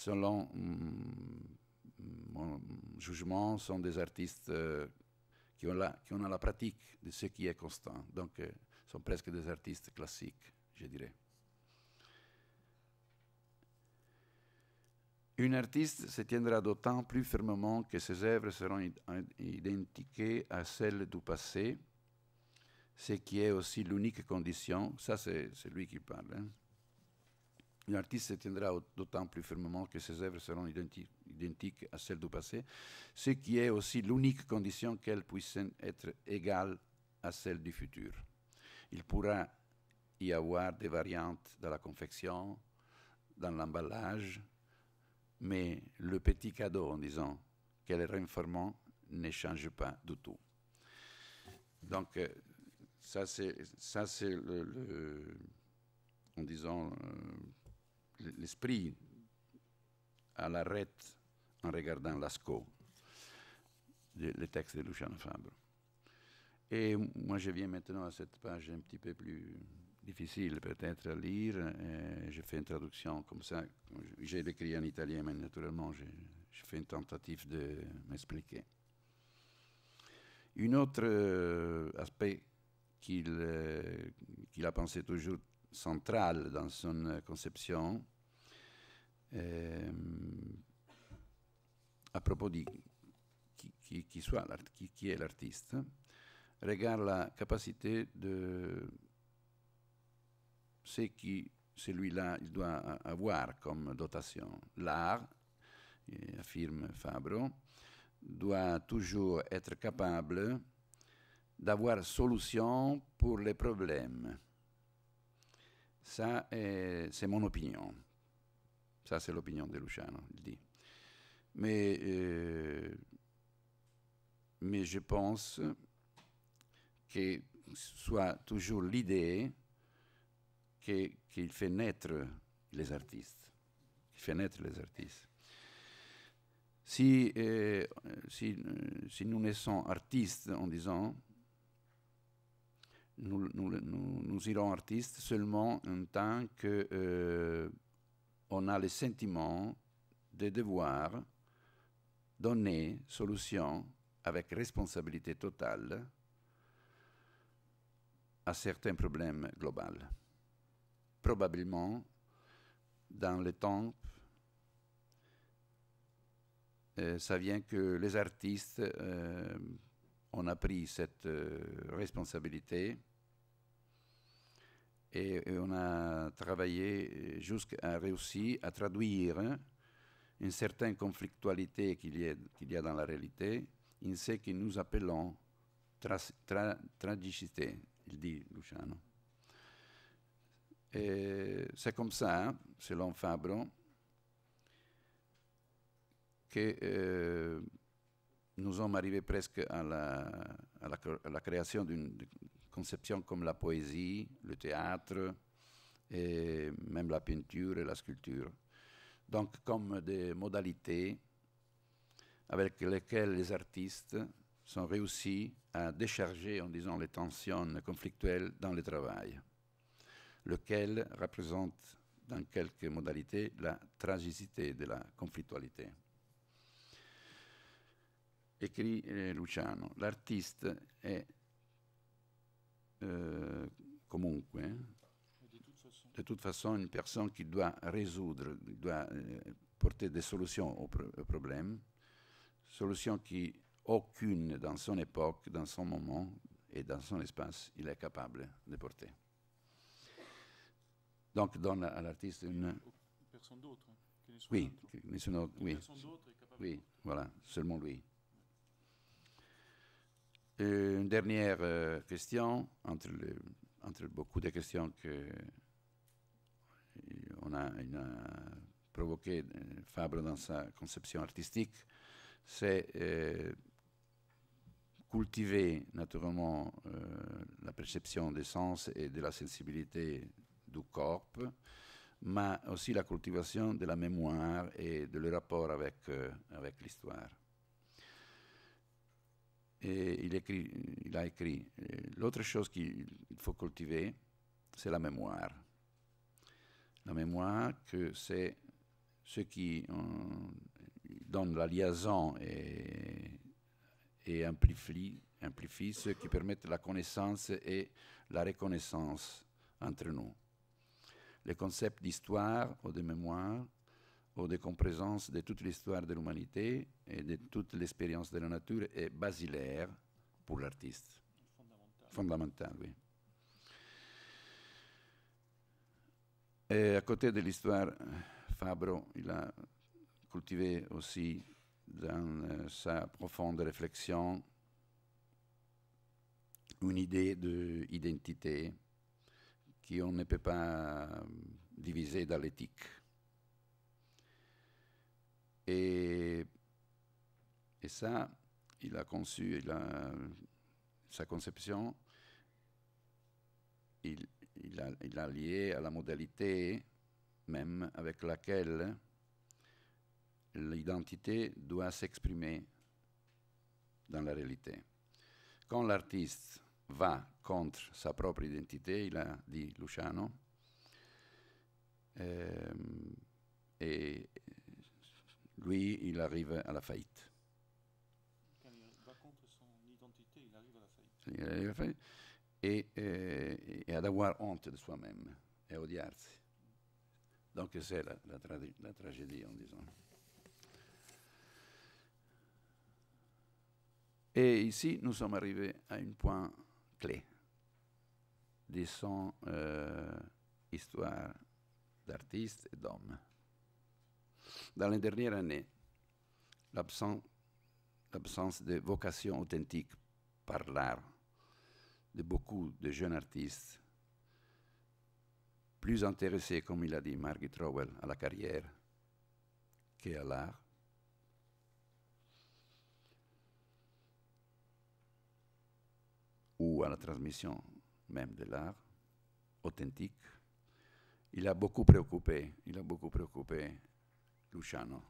selon mon jugement, sont des artistes qui ont la pratique de ce qui est constant. Donc, sont presque des artistes classiques, je dirais. Un artiste se tiendra d'autant plus fermement que ses œuvres seront identiques à celles du passé, ce qui est aussi l'unique condition. Ça, c'est lui qui parle. Hein. Un artiste se tiendra d'autant plus fermement que ses œuvres seront identiques à celles du passé, ce qui est aussi l'unique condition qu'elles puissent être égales à celles du futur. Il pourra y avoir des variantes dans la confection, dans l'emballage, mais le petit cadeau, en disant qu'elles réinforment, ne change pas du tout. Donc, ça c'est en disant, l'esprit à l'arrêt en regardant Lascaux, le texte de Luciano Fabbro. Et moi, je viens maintenant à cette page un petit peu plus difficile peut-être à lire. Je fais une traduction comme ça. J'ai écrit en italien, mais naturellement, je fais une tentative de m'expliquer. Un autre aspect qu'il a pensé toujours central dans son conception, à propos de qui est l'artiste, regarde la capacité de ce que celui-là il doit avoir comme dotation. L'art, affirme Fabbro, doit toujours être capable d'avoir solution pour les problèmes. Ça, c'est mon opinion. Ça, c'est l'opinion de Luciano, il dit. Mais je pense que soit toujours l'idée qu'il fait naître les artistes. Si nous naissons artistes en disant nous irons artistes seulement en tant que on a le sentiment de devoir donner solution avec responsabilité totale à certains problèmes globaux. Probablement, dans le temps, ça vient que les artistes ont pris cette responsabilité et on a travaillé jusqu'à réussir à traduire une certaine conflictualité qu'il y a dans la réalité in ce que nous appelons tragicité, il dit Luciano. Et c'est comme ça, selon Fabbro, que nous sommes arrivés presque à la création d'une conception comme la poésie, le théâtre, et même la peinture et la sculpture. Donc comme des modalités avec lesquelles les artistes sont réussis à décharger, en disant, les tensions conflictuelles dans le travail, lequel représente dans quelques modalités la tragicité de la conflictualité. Écrit Luciano, l'artiste est comunque, de toute façon, une personne qui doit résoudre, doit porter des solutions aux problèmes, solutions qui aucune dans son époque, dans son moment et dans son espace, il est capable de porter. Donc donne à l'artiste une... Personne d'autre. Oui, nessun autre, oui. Personne d'autre est capable. Oui, voilà, seulement lui. Une dernière question, entre beaucoup de questions qu'on a provoqué Fabbro dans sa conception artistique, c'est cultiver naturellement la perception des sens et de la sensibilité du corps, mais aussi la cultivation de la mémoire et de le rapport avec l'histoire. Et il a écrit, l'autre chose qu'il faut cultiver, c'est la mémoire. La mémoire, que c'est ce qui donne la liaison et amplifie ce qui permet la connaissance et la reconnaissance entre nous. Le concept d'histoire ou de mémoire ou de complaisance de toute l'histoire de l'humanité et de toute l'expérience de la nature est basilaire pour l'artiste. Fondamental, oui. Et à côté de l'histoire, Fabro, il a cultivé aussi dans sa profonde réflexion une idée d'identité qu'on ne peut pas diviser dans l'éthique. Et ça, il a conçu, sa conception, il a lié à la modalité même avec laquelle l'identité doit s'exprimer dans la réalité. Quand l'artiste va contre sa propre identité, il a dit Luciano, et lui, il arrive à la faillite. Quand il va contre son identité, il arrive à la faillite. Il arrive à la faillite et ad avoir honte de soi-même et à odiarsi. Donc c'est la tragédie, en disant. Et ici, nous sommes arrivés à un point clé de son histoire d'artiste et d'homme. Dans les dernières années, l'absence de vocation authentique par l'art de beaucoup de jeunes artistes, plus intéressés, comme il a dit Margit Rowell, à la carrière qu'à l'art, ou à la transmission même de l'art authentique, il a beaucoup préoccupé Luciano.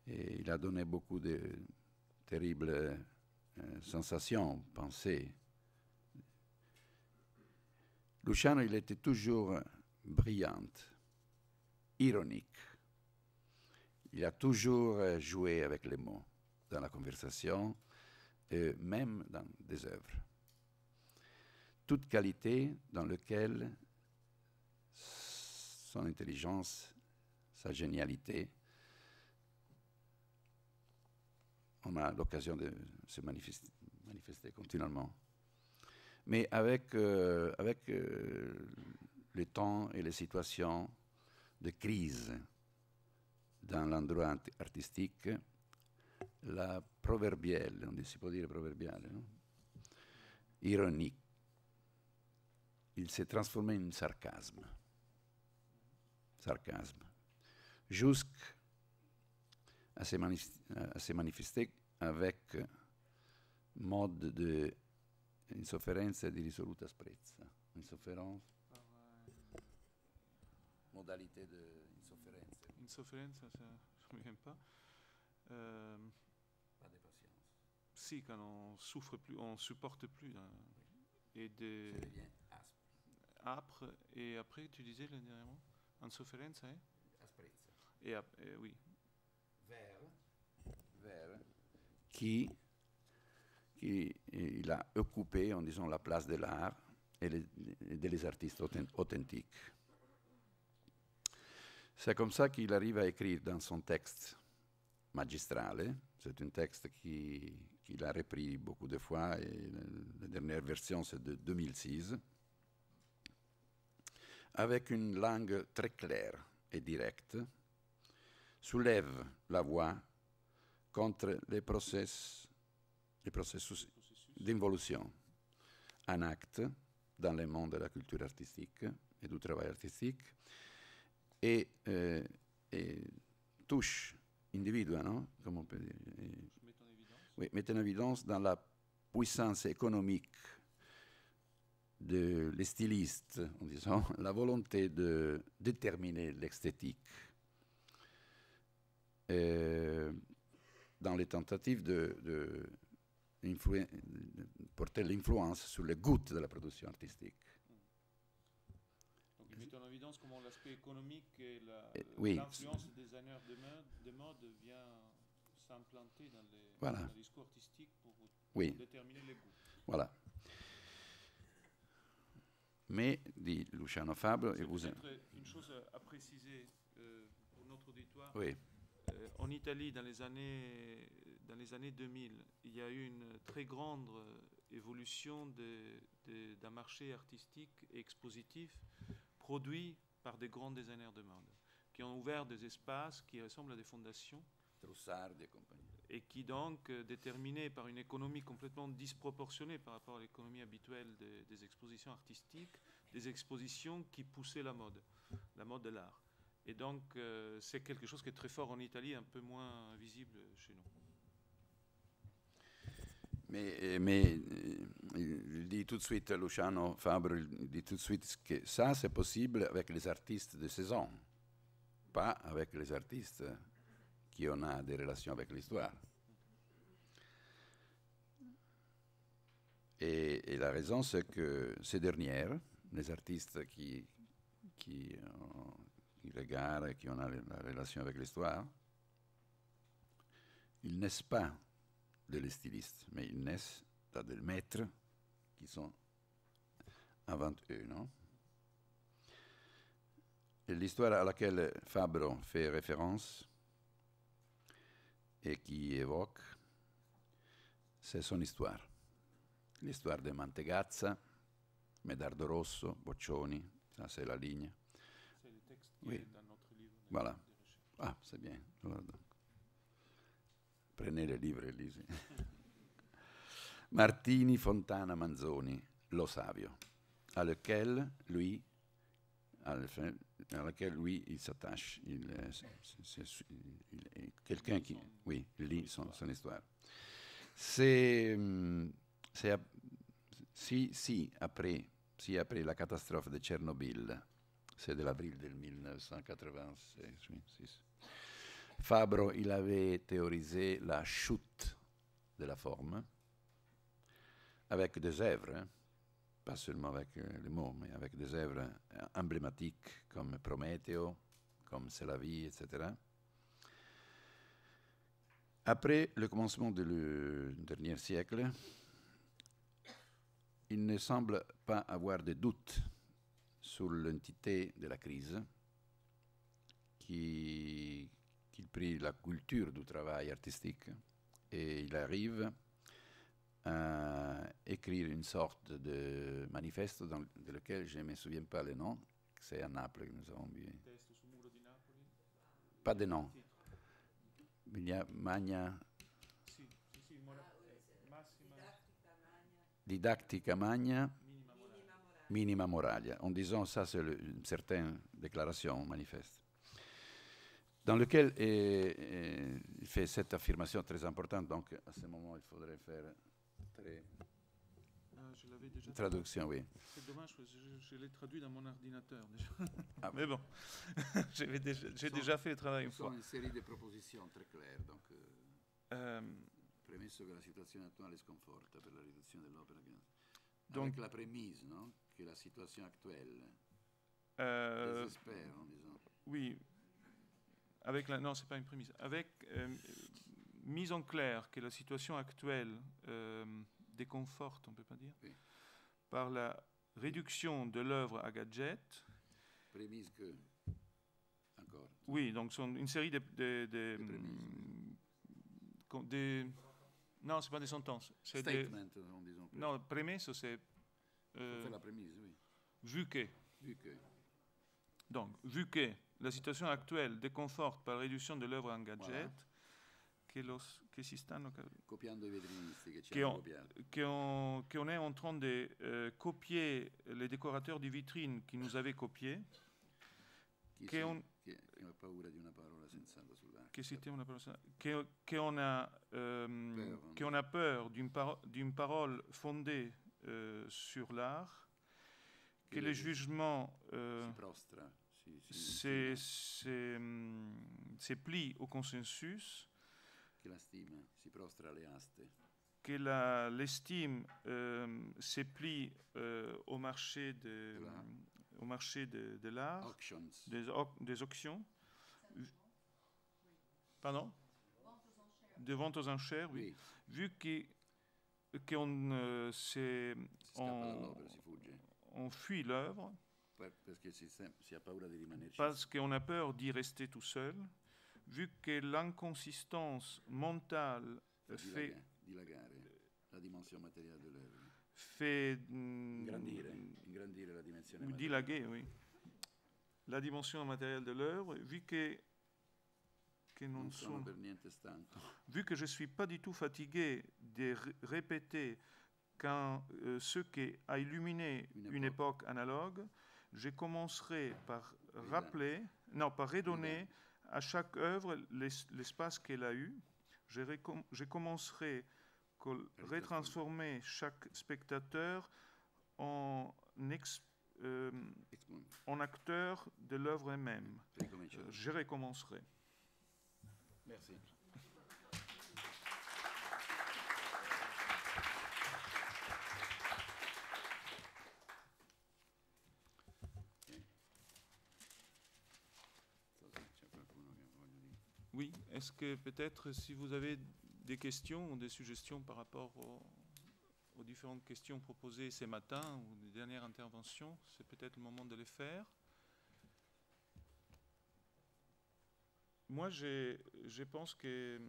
Et il a donné beaucoup de terribles sensations, pensées. Luciano, il était toujours brillant, ironique. Il a toujours joué avec les mots dans la conversation, même dans des œuvres. Toute qualité dans laquelle son intelligence, sa génialité, on a l'occasion de se manifester continuellement. Mais avec le temps et les situations de crise dans l'endroit artistique, la proverbiale, on si può dire proverbiale, no? Ironique, il s'est transformé en sarcasme. Jusqu'à se manifester avec mode de insofferenza e di risoluta asprezza. Insofferenza, modalité de insofferenza. Insofferenza, ça ne me vient pas. Pas de patience. Si, quand on souffre plus, on supporte plus. Et Ça devient âpre. Et après, tu disais le dernier mot insofferenza, hein? asprezza. Et oui. Vers qui il a occupé, en disant, la place de l'art et des artistes authentiques. C'est comme ça qu'il arrive à écrire dans son texte magistrale. C'est un texte qu'il a repris beaucoup de fois, et la dernière version, c'est de 2006, avec une langue très claire et directe, soulève la voix contre les processus d'involution en acte dans le monde de la culture artistique et du travail artistique, et touche individu, non? Comment on peut dire? Met en évidence dans la puissance économique les stylistes, en disant, la volonté de déterminer l'esthétique dans les tentatives de porter l'influence sur le goût de la production artistique. Donc, il met en évidence expérience, comment l'aspect économique et oui. l'influence des designers de mode vient s'implanter dans Voilà. le discours artistique pour Oui. déterminer les goûts. Voilà. Mais, dit Luciano Fabre, et vous... Peut-être une chose à préciser pour notre auditoire. Oui. En Italie, dans les années 2000, il y a eu une très grande évolution d'un marché artistique et expositif produit par des grands designers de mode, qui ont ouvert des espaces qui ressemblent à des fondations. Troussard et compagnie. Et qui donc, déterminés par une économie complètement disproportionnée par rapport à l'économie habituelle des expositions artistiques, des expositions qui poussaient la mode de l'art. Et donc, c'est quelque chose qui est très fort en Italie, un peu moins visible chez nous. Mais il dit tout de suite, Luciano Fabre, il dit tout de suite que ça, c'est possible avec les artistes de saison, pas avec les artistes qui ont des relations avec l'histoire. Et la raison, c'est que ces dernières, les artistes qui regardent, qui ont la relation avec l'histoire, ils naissent pas de les stylistes, mais ils naissent des maîtres qui sont avant eux, non? Et l'histoire à laquelle Fabre fait référence et qui évoque, c'est son histoire. L'histoire de Mantegazza, Medardo Rosso, Boccioni, ça c'est la ligne. C'est le texte qui Oui. est dans notre livre. Voilà. Ah, c'est bien. Alors, donc, prenez le livre et lisez. Martini, Fontana, Manzoni, Lo Savio, à laquelle lui il s'attache. Il est quelqu'un qui, oui, lit son histoire. Si après la catastrophe de Tchernobyl, c'est de l'avril del 1986, Fabre, il avait théorisé la chute de la forme avec des œuvres, hein, pas seulement avec les mots, mais avec des œuvres emblématiques comme Prométhée, comme C'est la vie, etc. Après le commencement du dernier siècle, il ne semble pas avoir de doute sur l'entité de la crise qui prit la culture du travail artistique et il arrive à écrire une sorte de manifeste dans lequel je ne me souviens pas le nom, c'est à Naples que nous avons vu. Pas de nom. Il y a Magna... Didactica Magna, Minima Moralia, en disant ça c'est une certaine déclaration, manifeste, dans lequel il fait cette affirmation très importante, donc à ce moment il faudrait faire je l'avais déjà traduction, oui. C'est dommage, je l'ai traduit dans mon ordinateur déjà. Ah, mais bon, j'ai déjà fait le travail une fois. Une série de propositions très claires, donc... Premesso che la situazione attuale sconforta per la riduzione dell'opera, avec la prémisse, non? Que la situation actuelle désespère, en disant. Oui, non, c'est pas une prémisse. Avec mise en clair que la situation actuelle déconforte, on peut pas dire, oui, par la réduction de l'œuvre à gadget. Prémisse que. Encore. Oui, donc une série de non, c'est pas des sentences. C'est statement, en disant. Non, prémisse, c'est. C'est la prémisse, oui. Vu que. Donc, vu que la situation actuelle déconforte par la réduction de l'œuvre en gadget, voilà, che si stanno copiando i vetrinisti che ci hanno copiato. Qu'on est en train de copier les décorateurs de vitrines qui nous avaient copiés. Che ha paura di una parola sensata sull'arte. Qu'on a peur d'une parole fondée sur l'art, que le jugement se plie au consensus, que la stima si prostra alle aste, que l'estime se plie au marché au marché de l'art, Auctions. des auctions. Pardon? De vente aux enchères, oui. Oui. Vu qu'on on fuit l'œuvre Perché si ha paura di rimanerci. parce qu'on a peur d'y rester tout seul, vu que l'inconsistance mentale fait Dilagare la dimensione materiale dell'œuvre. fait Ingrandire la dimensione materiale. dilaguer, oui, la dimension matérielle de l'œuvre, vu que Non sono per niente stanco. vu que je ne suis pas du tout fatigué de répéter quand ce qui a illuminé une époque analogue, je commencerai par rappeler, non, par redonner à chaque œuvre l'espace qu'elle a eu. Je commencerai à retransformer chaque spectateur en acteur de l'œuvre elle-même. Je recommencerai. Merci. Oui, est-ce que peut-être si vous avez des questions ou des suggestions par rapport aux différentes questions proposées ce matin ou des dernières interventions, c'est peut-être le moment de les faire. Moi, je pense qu'il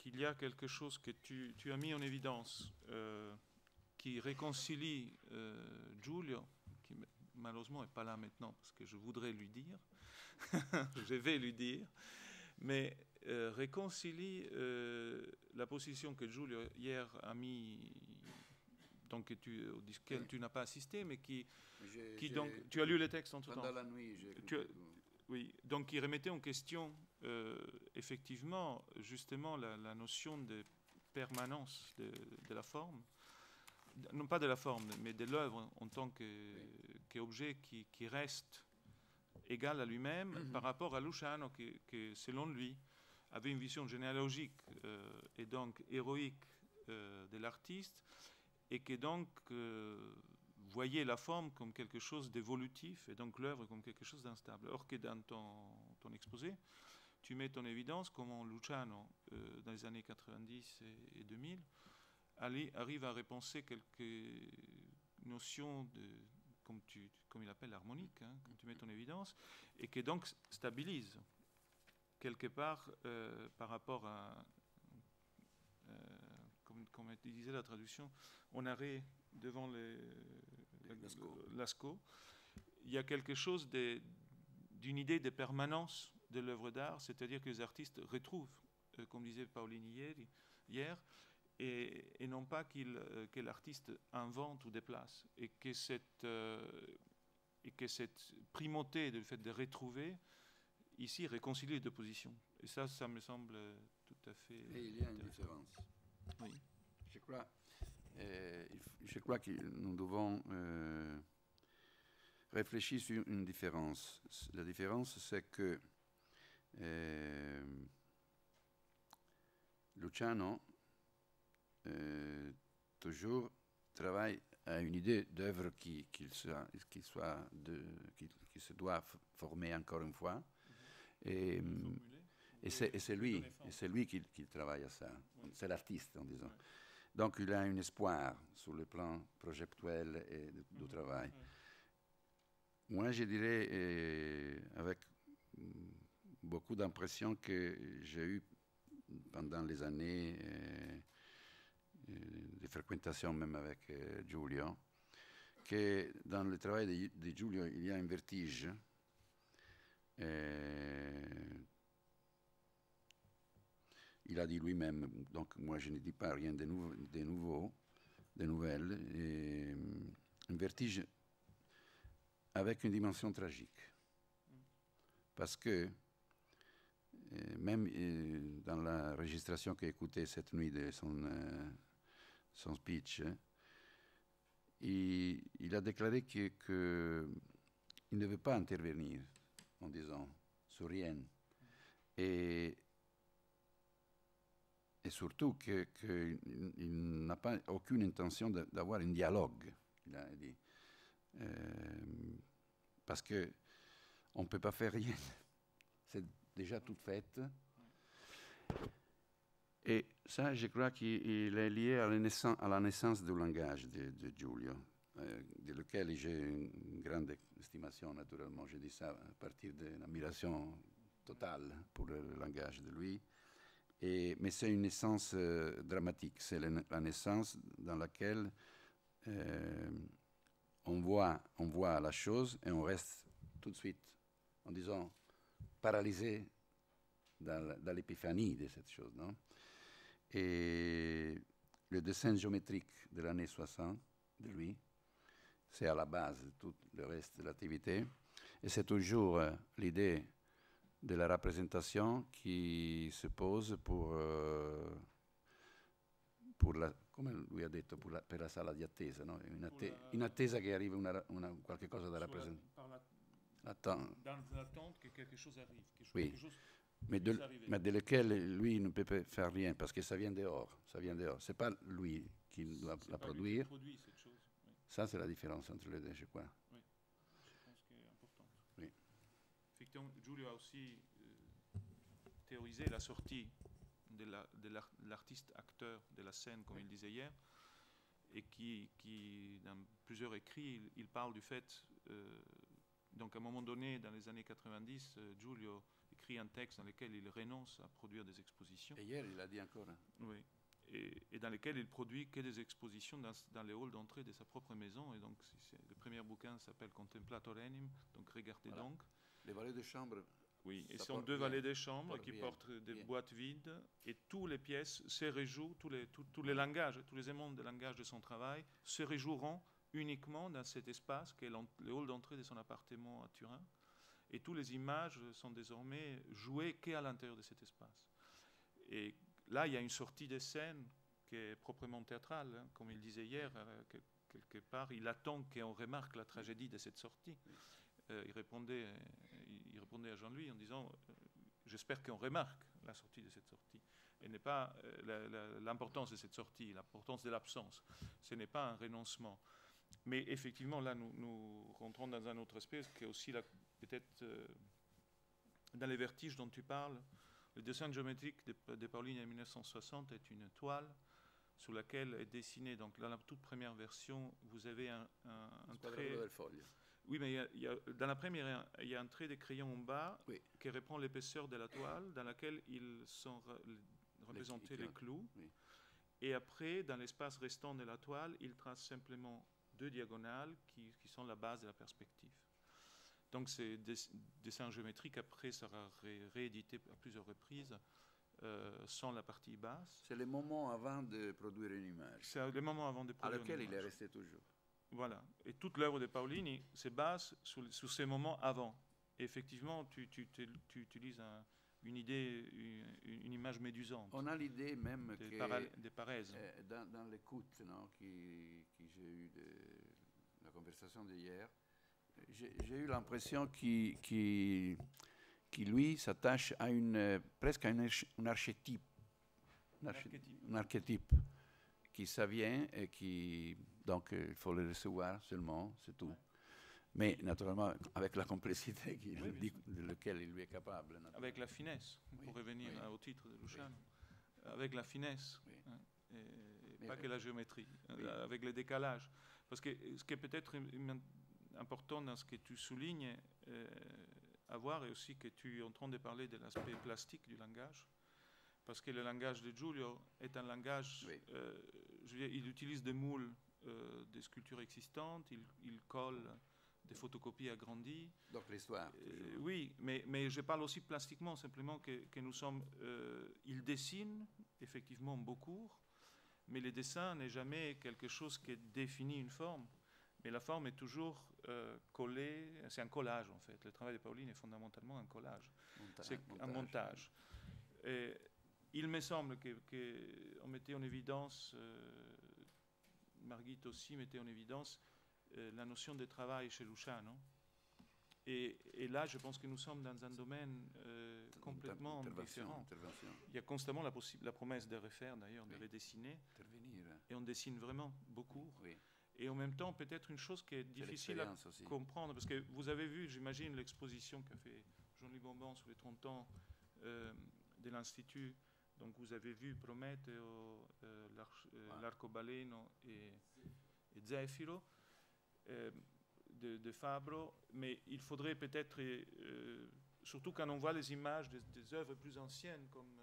y a quelque chose que tu as mis en évidence qui réconcilie Giulio, qui malheureusement n'est pas là maintenant parce que je voudrais lui dire, je vais lui dire, mais réconcilie la position que Giulio hier a mis, donc auquel tu n'as pas assisté, mais donc tu as lu le texte en tout temps. Pendant la nuit, j'ai oui, donc il remettait en question effectivement justement la notion de permanence de la forme, non pas de la forme, mais de l'œuvre en tant qu'objet qui reste égal à lui-même par rapport à Luciano qui, selon lui, avait une vision généalogique et donc héroïque de l'artiste et qui donc voyait la forme comme quelque chose d'évolutif et donc l'œuvre comme quelque chose d'instable. Or que dans ton exposé, tu mets en évidence comment Luciano, dans les années 90 et 2000, arrive à repenser quelques notions comme il appelle l'harmonique, comme tu mets en évidence, et qui donc stabilise quelque part par rapport à, comme tu disais la traduction, on arrête devant Lascaux. Il y a quelque chose d'une idée de permanence de l'œuvre d'art, c'est-à-dire que les artistes retrouvent, comme disait Pauline hier, et non pas que l'artiste invente ou déplace, et que cette primauté du fait de retrouver, ici, réconcilie les deux positions. Et ça me semble tout à fait... Et il y a une différence. Oui. Je crois que nous devons réfléchir sur une différence. La différence, c'est que Luciano toujours travaille à une idée d'œuvre qui se doit former encore une fois. Et c'est lui qui travaille à ça. Oui. C'est l'artiste, en disant. Oui. Donc, il a un espoir sur le plan projectuel et du travail. Oui. Moi, je dirais, avec beaucoup d'impression que j'ai eu pendant les années de fréquentation même avec Giulio, que dans le travail de Giulio, il y a un vertige. Il a dit lui-même, donc moi je ne dis pas rien de nouvelles, un vertige avec une dimension tragique. Parce que même dans la registration qu'a écoutée cette nuit de son speech, il a déclaré qu'il ne veut pas intervenir en disant sur rien. Et surtout qu'il n'a pas aucune intention d'avoir un dialogue. Il a dit. Parce que on ne peut pas faire rien. C'est déjà tout fait. Et ça, je crois qu'il est lié à la naissance du langage de Giulio, de lequel j'ai une grande estimation, naturellement. Je dis ça à partir d'une admiration totale pour le langage de lui. Mais c'est une naissance dramatique. C'est la naissance dans laquelle on voit la chose et on reste tout de suite, en disant, paralysé dans l'épiphanie de cette chose, non? Et le dessin géométrique de l'année 60 de lui, c'est à la base de tout le reste de l'activité. Et c'est toujours l'idée de la représentation qui se pose pour la, come lui ha detto, per la sala di attesa, no? In attesa che arrivi qualche cosa da rappresentare. Dans l'attente que quelque chose arrive. Oui. Mais de lequel lui ne peut pas faire rien parce que ça vient dehors. C'est pas lui qui doit la produire. Qui produit cette chose. Oui. Ça, c'est la différence entre les deux, je crois. Oui, je pense qu'elle est importante. Oui. Effectivement, Giulio a aussi théorisé la sortie de l'artiste acteur de la scène, comme il disait hier, et qui dans plusieurs écrits, il parle du fait. Donc, à un moment donné, dans les années 90, Giulio écrit un texte dans lequel il renonce à produire des expositions. Et hier, il a dit encore. Hein. Oui. Et dans lequel il produit que des expositions dans les halls d'entrée de sa propre maison. Et donc, le premier bouquin s'appelle Contemplator Enim, donc regardez voilà. Donc. Les valets de chambre. Oui, et ce sont deux valets de chambre qui portent des boîtes vides, et toutes les pièces se rejouent, tous les langages, tous les éléments de langage de son travail se rejoueront uniquement dans cet espace qui est le hall d'entrée de son appartement à Turin. Et toutes les images sont désormais jouées qu'à l'intérieur de cet espace. Et là, il y a une sortie de scène qui est proprement théâtrale. Hein. Comme il disait hier, quelque part, il attend qu'on remarque la tragédie de cette sortie. Il répondait à Jean-Louis en disant j'espère qu'on remarque la sortie de cette sortie. Et n'est pas l'importance de cette sortie, l'importance de l'absence. Ce n'est pas un renoncement. Mais effectivement, là, nous rentrons dans un autre aspect qui est aussi peut-être dans les vertiges dont tu parles. Le dessin géométrique de Paolini en 1960 est une toile sur laquelle est dessiné, donc dans la toute première version, vous avez un trait. Oui, mais dans la première, il y a un trait de crayon en bas qui reprend l'épaisseur de la toile, dans laquelle ils sont représentés les clous. Oui. Et après, dans l'espace restant de la toile, il trace simplement deux diagonales qui sont la base de la perspective. Donc, ces dessins géométriques, après, sera réédité à plusieurs reprises sans la partie basse. C'est le moment avant de produire une image. C'est le moment avant de produire une image. À lequel il est resté toujours. Voilà. Et toute l'œuvre de Paolini se base sur ces moments avant. Et effectivement, tu utilises une idée, une image médusante. On a l'idée même des parèses. Dans l'écoute que j'ai eue de la conversation d'hier, j'ai eu l'impression qu'il lui s'attache à presque à un archétype. Un archétype qui ça vient et qui... Donc, il faut le recevoir seulement, c'est tout. Ouais. Mais naturellement, avec la complexité de laquelle il lui est capable. Avec la finesse, pour revenir au titre de Luciano. Avec la finesse, hein, et pas que la géométrie, avec le décalage. Parce que ce qui est peut-être important dans ce que tu soulignes à voir, est aussi que tu es en train de parler de l'aspect plastique du langage. Parce que le langage de Giulio est un langage, je veux dire, il utilise des moules des sculptures existantes, il colle des photocopies agrandies. Donc l'histoire. Oui, mais je parle aussi plastiquement, simplement que nous sommes... il dessine effectivement beaucoup, mais le dessin n'est jamais quelque chose qui définit une forme, mais la forme est toujours collée, c'est un collage en fait. Le travail de Paolini est fondamentalement un collage. C'est un montage. Et il me semble qu'on mettait en évidence... Margit aussi mettait en évidence la notion de travail chez Luciano. Et là, je pense que nous sommes dans un domaine complètement différent. Il y a constamment la promesse de refaire, d'ailleurs, de redessiner. Et on dessine vraiment beaucoup. Oui. Et en même temps, peut-être une chose qui est difficile à comprendre, parce que vous avez vu, j'imagine, l'exposition qu'a fait Jean-Louis Bonbon sur les 30 ans de l'Institut. Donc vous avez vu Prometeo, l'Arcobaleno et Zefiro de Fabro, mais il faudrait peut-être, surtout quand on voit les images des œuvres plus anciennes, comme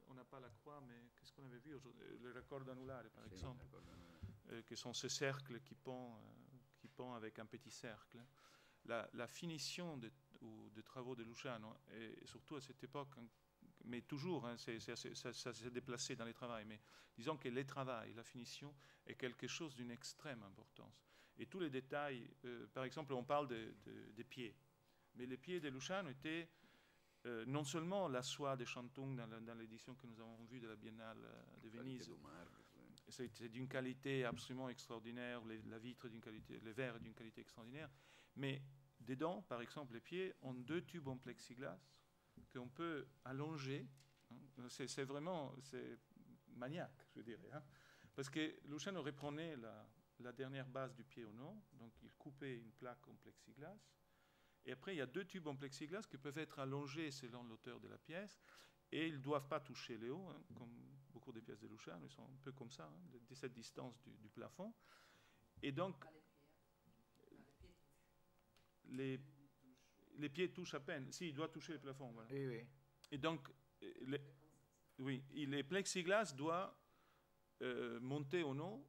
on n'a pas la croix, mais qu'est-ce qu'on avait vu aujourd'hui, le record anulare par exemple, qui sont ces cercles qui pendent avec un petit cercle. La finition des travaux de Luciano, et surtout à cette époque, mais toujours, hein, ça s'est déplacé dans les travaux, mais disons que les travaux, la finition, est quelque chose d'une extrême importance. Et tous les détails, par exemple, on parle des pieds, mais les pieds de Luciano étaient non seulement la soie de Chantung dans l'édition que nous avons vue de la Biennale de Venise, c'était d'une qualité absolument extraordinaire, la vitre d'une qualité, le verre d'une qualité extraordinaire, mais dedans, par exemple, les pieds ont 2 tubes en plexiglas qu'on peut allonger. Hein. C'est vraiment maniaque, je dirais. Hein. Parce que Luciano reprenait la dernière base du pied au nord, donc il coupait une plaque en plexiglas. Et après, il y a 2 tubes en plexiglas qui peuvent être allongés selon l'auteur de la pièce. Et ils ne doivent pas toucher les hauts, hein, comme beaucoup des pièces de Luciano, ils sont un peu comme ça, hein, de cette distance du plafond. Et donc, les pieds touchent à peine. Si, il doit toucher le plafond. Voilà. Oui, oui. Et donc, les plexiglas doivent monter au nom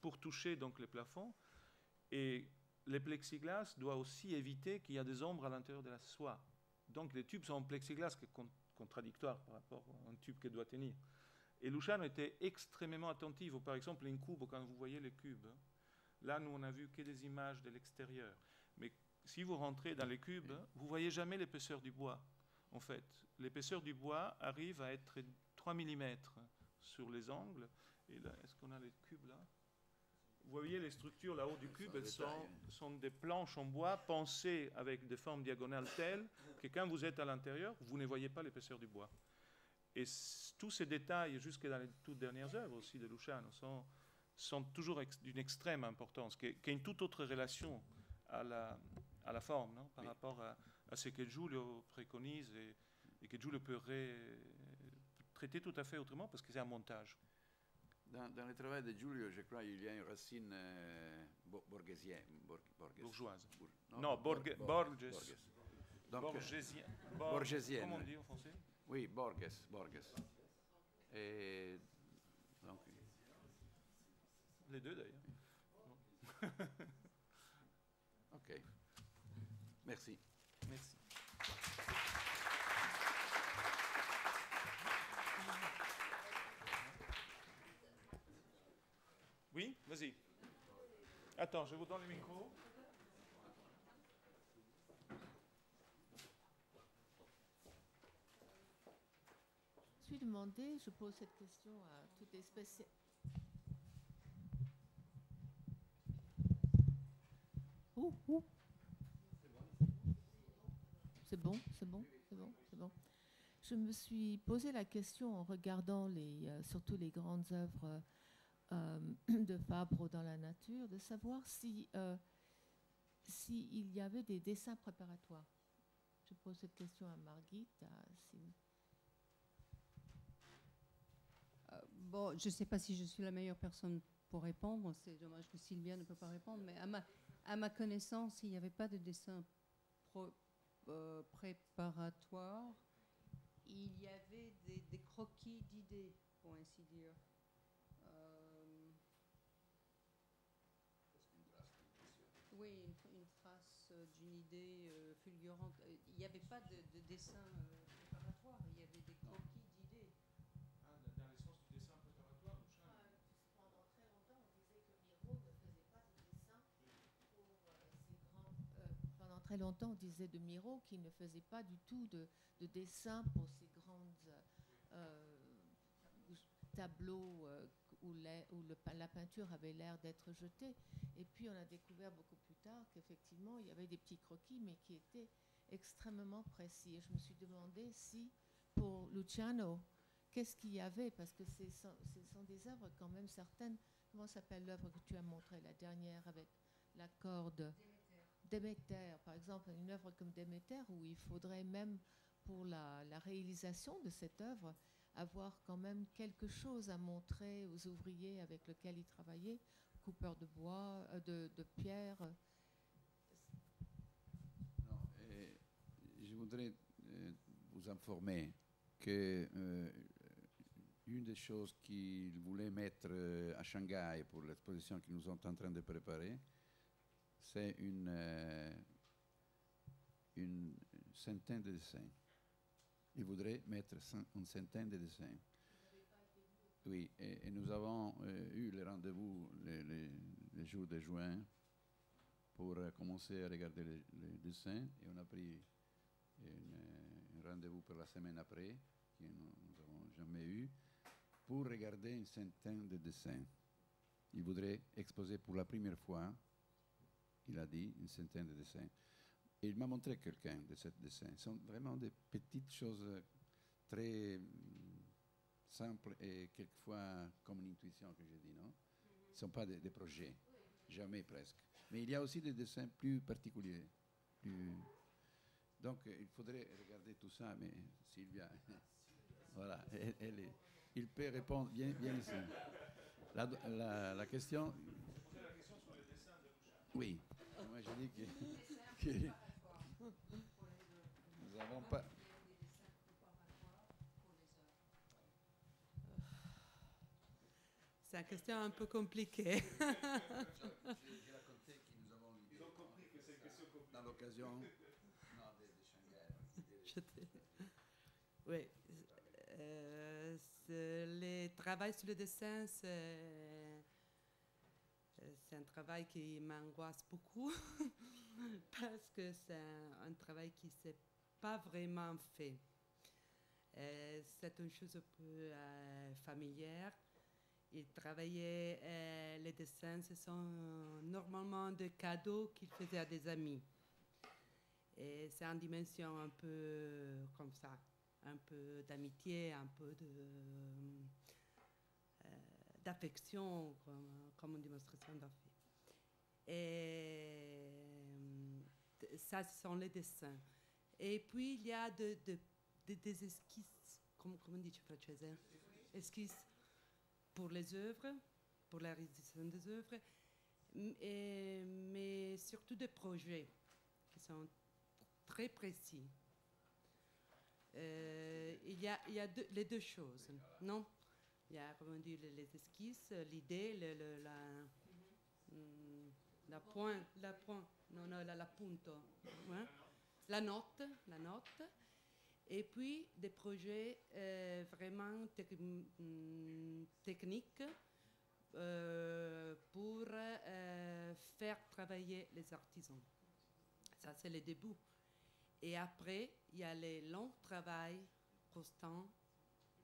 pour toucher donc, les plafonds. Et les plexiglas doivent aussi éviter qu'il y ait des ombres à l'intérieur de la soie. Donc, les tubes sont en plexiglas, qui est contradictoire par rapport à un tube qui doit tenir. Et Luciano était extrêmement attentif. Par exemple, les cubes, quand vous voyez les cubes, hein, là, nous, on n'a vu que des images de l'extérieur. Mais si vous rentrez dans les cubes, vous ne voyez jamais l'épaisseur du bois. En fait, l'épaisseur du bois arrive à être 3 mm sur les angles. Et là, est-ce qu'on a les cubes là? Vous voyez les structures là-haut du cube, elles sont des planches en bois pensées avec des formes diagonales telles que quand vous êtes à l'intérieur, vous ne voyez pas l'épaisseur du bois. Et tous ces détails, jusque dans les toutes dernières œuvres aussi de Luciano, sont toujours d'une extrême importance, qui a une toute autre relation à la forme, non, par rapport à ce que Giulio préconise et que Giulio peut traiter tout à fait autrement parce que c'est un montage. Dans le travail de Giulio, je crois qu'il y a une racine bourgeoise. Borgesienne. Comment on dit en français? Oui, Borges. Et donc, les deux d'ailleurs. Ok. Merci. Merci. Oui, vas-y. Attends, je vous donne le micro. Je suis demandé, je pose cette question à toutes les spécialistes. C'est bon. Je me suis posé la question en regardant surtout les grandes œuvres de Fabre dans la nature, de savoir s'il y avait des dessins préparatoires. Je pose cette question à Margit. Bon, je ne sais pas si je suis la meilleure personne pour répondre. C'est dommage que Sylvia ne peut pas répondre. Mais à ma connaissance, il n'y avait pas de dessin préparatoire. Il y avait des croquis d'idées, pour ainsi dire. Oui, une trace d'une idée fulgurante. Il n'y avait pas de dessin préparatoire. Il y avait des croquis d'idées. Dans le sens du dessin préparatoire, pendant très longtemps, on disait que Miro ne faisait pas de dessin pour ces grands. Pendant très longtemps, on disait de Miro qu'il ne faisait pas du tout de dessin pour ces grandes tableaux où la peinture avait l'air d'être jetée. Et puis on a découvert beaucoup plus tard qu'effectivement il y avait des petits croquis, mais qui étaient extrêmement précis. Et je me suis demandé si, pour Luciano, qu'est-ce qu'il y avait, parce que ce sont des œuvres quand même certaines comment s'appelle l'œuvre que tu as montrée, la dernière avec la corde Déméter, par exemple, une œuvre comme Déméter, où il faudrait même, pour la réalisation de cette œuvre, avoir quand même quelque chose à montrer aux ouvriers avec lesquels il travaillait, coupeurs de bois, de pierre. Non, je voudrais vous informer que une des choses qu'ils voulaient mettre à Shanghai pour l'exposition qu'ils nous sont en train de préparer, c'est une centaine de dessins. Ils voudraient mettre une centaine de dessins. Oui, et nous avons eu le rendez-vous les jours de juin pour commencer à regarder les dessins, et on a pris un rendez-vous pour la semaine après, que nous n'avons jamais eu, pour regarder une centaine de dessins. Il voudrait exposer pour la première fois, il a dit, une centaine de dessins. Et il m'a montré quelqu'un de ces dessins. Ce sont vraiment des petites choses très simples et quelquefois comme une intuition que j'ai dit, non? Ce ne sont pas des projets, jamais presque. Mais il y a aussi des dessins plus particuliers. Donc il faudrait regarder tout ça, mais Sylvia, voilà, il peut répondre bien ici. La question... Oui, moi je dis que nous n'avons pas... C'est une question un peu compliquée. J'ai raconté que nous avons l'idée. Ils ont compris que c'est une question compliquée. Dans l'occasion de Shanghai. Oui. Le travail sur le dessin, c'est un travail qui m'angoisse beaucoup parce que c'est un travail qui ne s'est pas vraiment fait. C'est une chose un peu familière. Il travaillait, les dessins, ce sont normalement des cadeaux qu'il faisait à des amis. Et c'est en dimension un peu comme ça, un peu d'amitié, un peu d'affection, comme une démonstration d'affect. Et ça, ce sont les dessins. Et puis, il y a des esquisses, comment on dit en français? Esquisses pour les œuvres, pour la réalisation des œuvres, mais surtout des projets qui sont très précis. Il y a les deux choses, non? Il y a, comment dire, les esquisses, l'idée, la pointe, la punto, hein? la note, et puis des projets vraiment techniques pour faire travailler les artisans. Ça, c'est le début. Et après, il y a les longs travaux constants,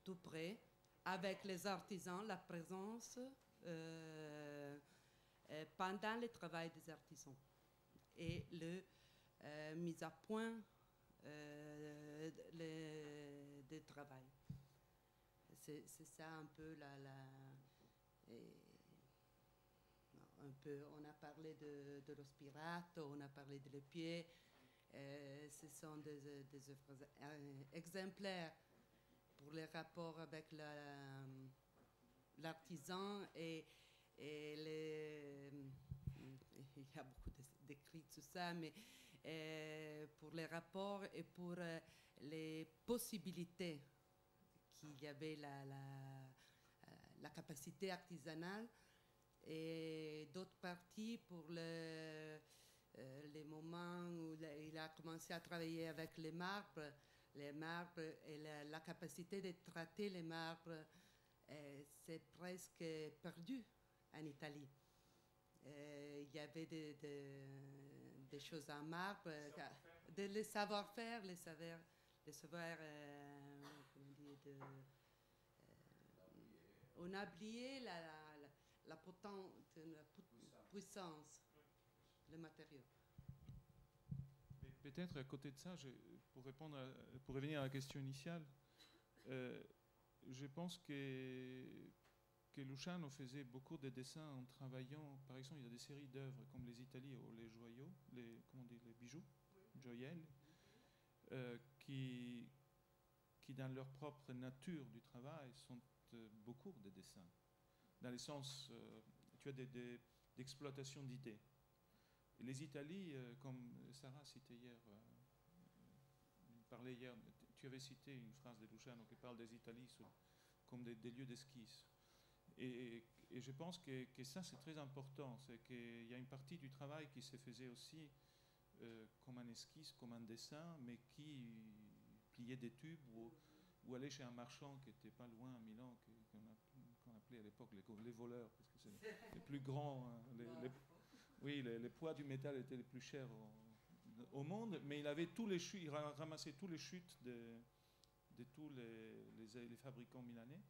tout près, avec les artisans, la présence pendant le travail des artisans et le mise à point de travail. C'est ça un peu un peu, on a parlé de l'ospirato, on a parlé de le pied. Ce sont des œuvres exemplaires pour les rapports avec l'artisan et il y a beaucoup d'écrits sur ça, mais pour les rapports et pour les possibilités qu'il y avait la capacité artisanale, et d'autres parties pour les moments où il a commencé à travailler avec les marbres et la capacité de traiter les marbres, c'est presque perdu en Italie. Il y avait des choses en marbre, les savoir-faire, on a oublié la puissance, le matériau. Peut-être à côté de ça, pour revenir à la question initiale, je pense que que Luciano faisait beaucoup de dessins en travaillant, par exemple, il y a des séries d'œuvres comme les Italies ou les joyaux, comment on dit, les bijoux, joyels, qui, dans leur propre nature du travail, sont beaucoup de dessins. Dans le sens, tu as d'exploitation d'idées. Et les Italies, comme Sarah citait hier, parlait hier, tu avais cité une phrase de Luciano qui parle des Italies comme des lieux d'esquisse. Et je pense que ça, c'est très important. C'est qu'il y a une partie du travail qui se faisait aussi comme un esquisse, comme un dessin, mais qui pliait des tubes ou allait chez un marchand qui n'était pas loin à Milan, qu'on appelait à l'époque les voleurs, parce que c'est les plus grands. Les poids du métal étaient les plus chers au monde, mais il avait tous les chutes, il ramassait tous les chutes de tous les fabricants milanais.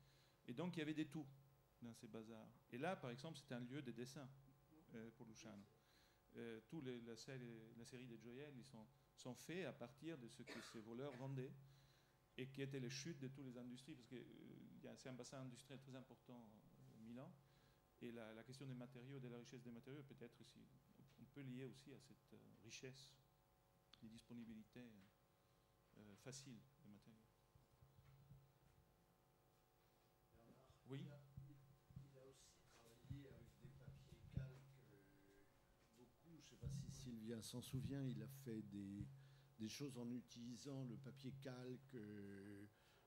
Et donc il y avait des tout dans ces bazars. Et là, par exemple, c'était un lieu de dessin pour Luciano. La série des joyels, ils sont faits à partir de ce que ces voleurs vendaient et qui étaient les chutes de toutes les industries, parce que c'est un bassin industriel très important au Milan. Et la question des matériaux, de la richesse des matériaux, peut-être aussi, on peut lier aussi à cette richesse, des disponibilités faciles des matériaux. Oui. Il a aussi travaillé avec des papiers calques beaucoup. Je ne sais pas si Sylvia s'en souvient. Il a fait des choses en utilisant le papier calque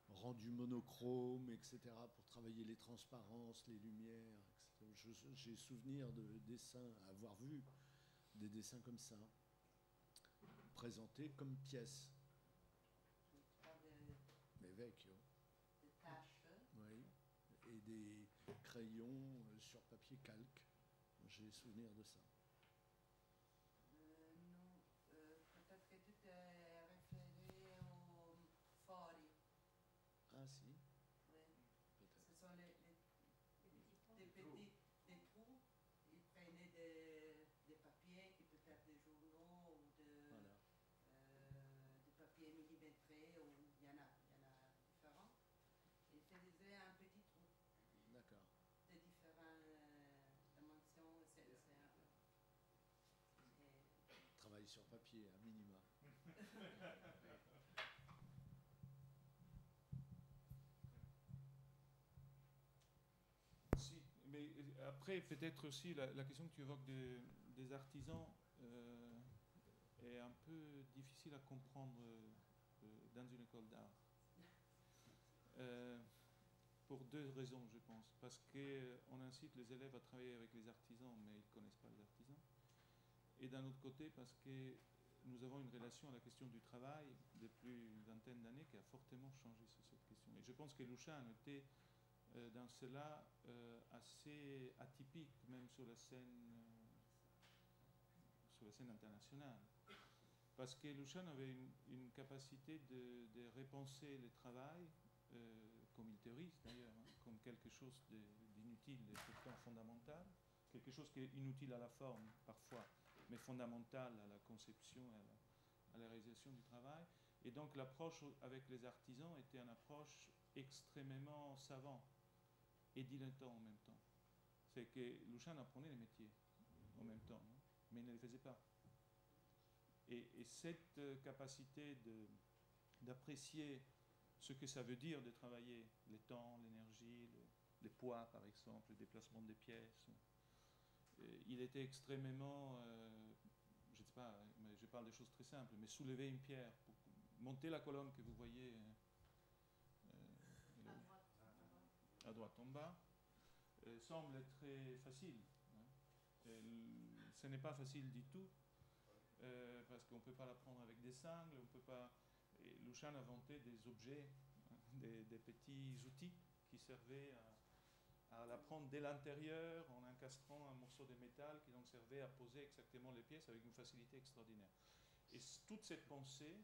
rendu monochrome, etc., pour travailler les transparences, les lumières, etc. J'ai souvenir de dessins, avoir vu des dessins comme ça, présentés comme pièces. Mais vecchio. Des taches. Oui. Et des crayons sur papier calque. J'ai souvenir de ça. Non, peut-être que tu t'es référé aux fori. Ah si. Oui. Peut-être. Ce sont des trous. Ils prenaient des papiers qui peuvent être des journaux ou des papiers millimétrés, ou il y en a différents. Ils faisaient un petit trou. D'accord. De différentes dimensions. Travail sur papier, à minima. Si, mais après, peut-être aussi la question que tu évoques des artisans est un peu difficile à comprendre dans une école d'art. Pour deux raisons, je pense. Parce qu'on incite les élèves à travailler avec les artisans, mais ils ne connaissent pas les artisans. Et d'un autre côté, parce que nous avons une relation à la question du travail depuis une vingtaine d'années qui a fortement changé sur cette question. Et je pense que Luciano était dans cela assez atypique, même sur la scène internationale. Parce que Luciano avait une capacité de repenser le travail, comme il théorise d'ailleurs, comme quelque chose d'inutile et pourtant fondamental, quelque chose qui est inutile à la forme parfois, mais fondamental à la conception et à la réalisation du travail. Et donc l'approche avec les artisans était une approche extrêmement savante et dilettant en même temps. C'est que Luciano apprenait les métiers en même temps, hein, mais il ne les faisait pas. Et cette capacité d'apprécier ce que ça veut dire de travailler, les temps, l'énergie, les poids par exemple, le déplacement des pièces, il était extrêmement, je ne sais pas, mais je parle des choses très simples, mais soulever une pierre, pour monter la colonne que vous voyez à droite en bas, semble très facile. Hein. Ce n'est pas facile du tout, parce qu'on ne peut pas l'apprendre avec des sangles, on peut pas. Et Luciano inventait des objets, hein, des petits outils qui servaient à l'apprendre dès l'intérieur en encastrant un morceau de métal qui donc servait à poser exactement les pièces avec une facilité extraordinaire. Et toute cette pensée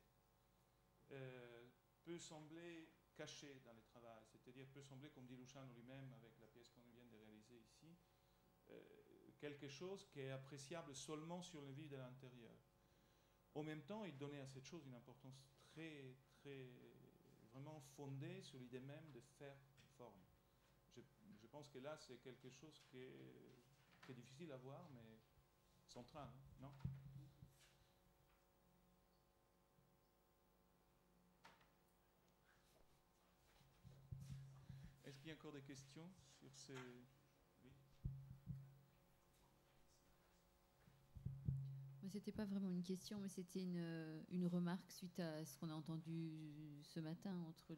peut sembler cachée dans le travail, c'est-à-dire peut sembler, comme dit Luciano lui-même avec la pièce qu'on vient de réaliser ici, quelque chose qui est appréciable seulement sur le vide de l'intérieur. En même temps, il donnait à cette chose une importance très, très, vraiment fondée sur l'idée même de faire forme. Je pense que là, c'est quelque chose qui est difficile à voir, mais central, non? Est-ce qu'il y a encore des questions sur ces... Oui. C'était pas vraiment une question, mais c'était une remarque suite à ce qu'on a entendu ce matin entre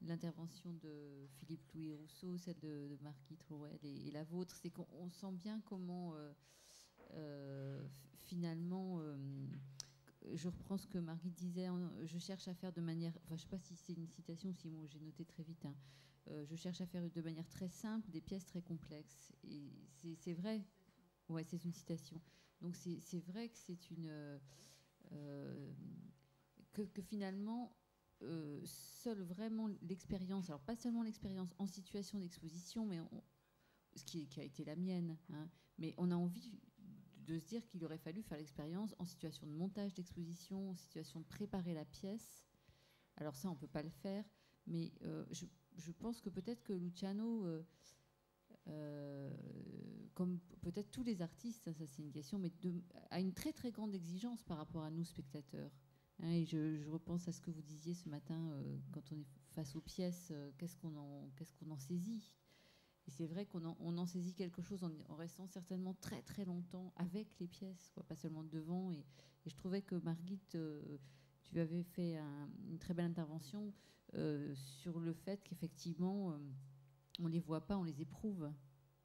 l'intervention de Philippe Louis Rousseau, celle de Margit Rowell et la vôtre. C'est qu'on sent bien comment finalement, je reprends ce que Margit disait, je cherche à faire de manière, enfin je sais pas si c'est une citation, si moi j'ai noté très vite, hein, je cherche à faire de manière très simple des pièces très complexes. Et c'est vrai, ouais, c'est une citation. Donc c'est vrai que c'est une que finalement seule vraiment l'expérience, alors pas seulement l'expérience en situation d'exposition, mais ce qui a été la mienne, hein, mais on a envie de se dire qu'il aurait fallu faire l'expérience en situation de montage d'exposition, en situation de préparer la pièce. Alors ça, on peut pas le faire, mais je pense que peut-être que Luciano, comme peut-être tous les artistes, ça c'est une question, mais a une très très grande exigence par rapport à nous spectateurs. Hein, et je repense à ce que vous disiez ce matin, quand on est face aux pièces, qu'est-ce qu'on en saisit? Et c'est vrai qu'on en saisit quelque chose en restant certainement très très longtemps avec les pièces, quoi, pas seulement devant. Et je trouvais que Margit, tu avais fait une très belle intervention sur le fait qu'effectivement, on ne les voit pas, on les éprouve.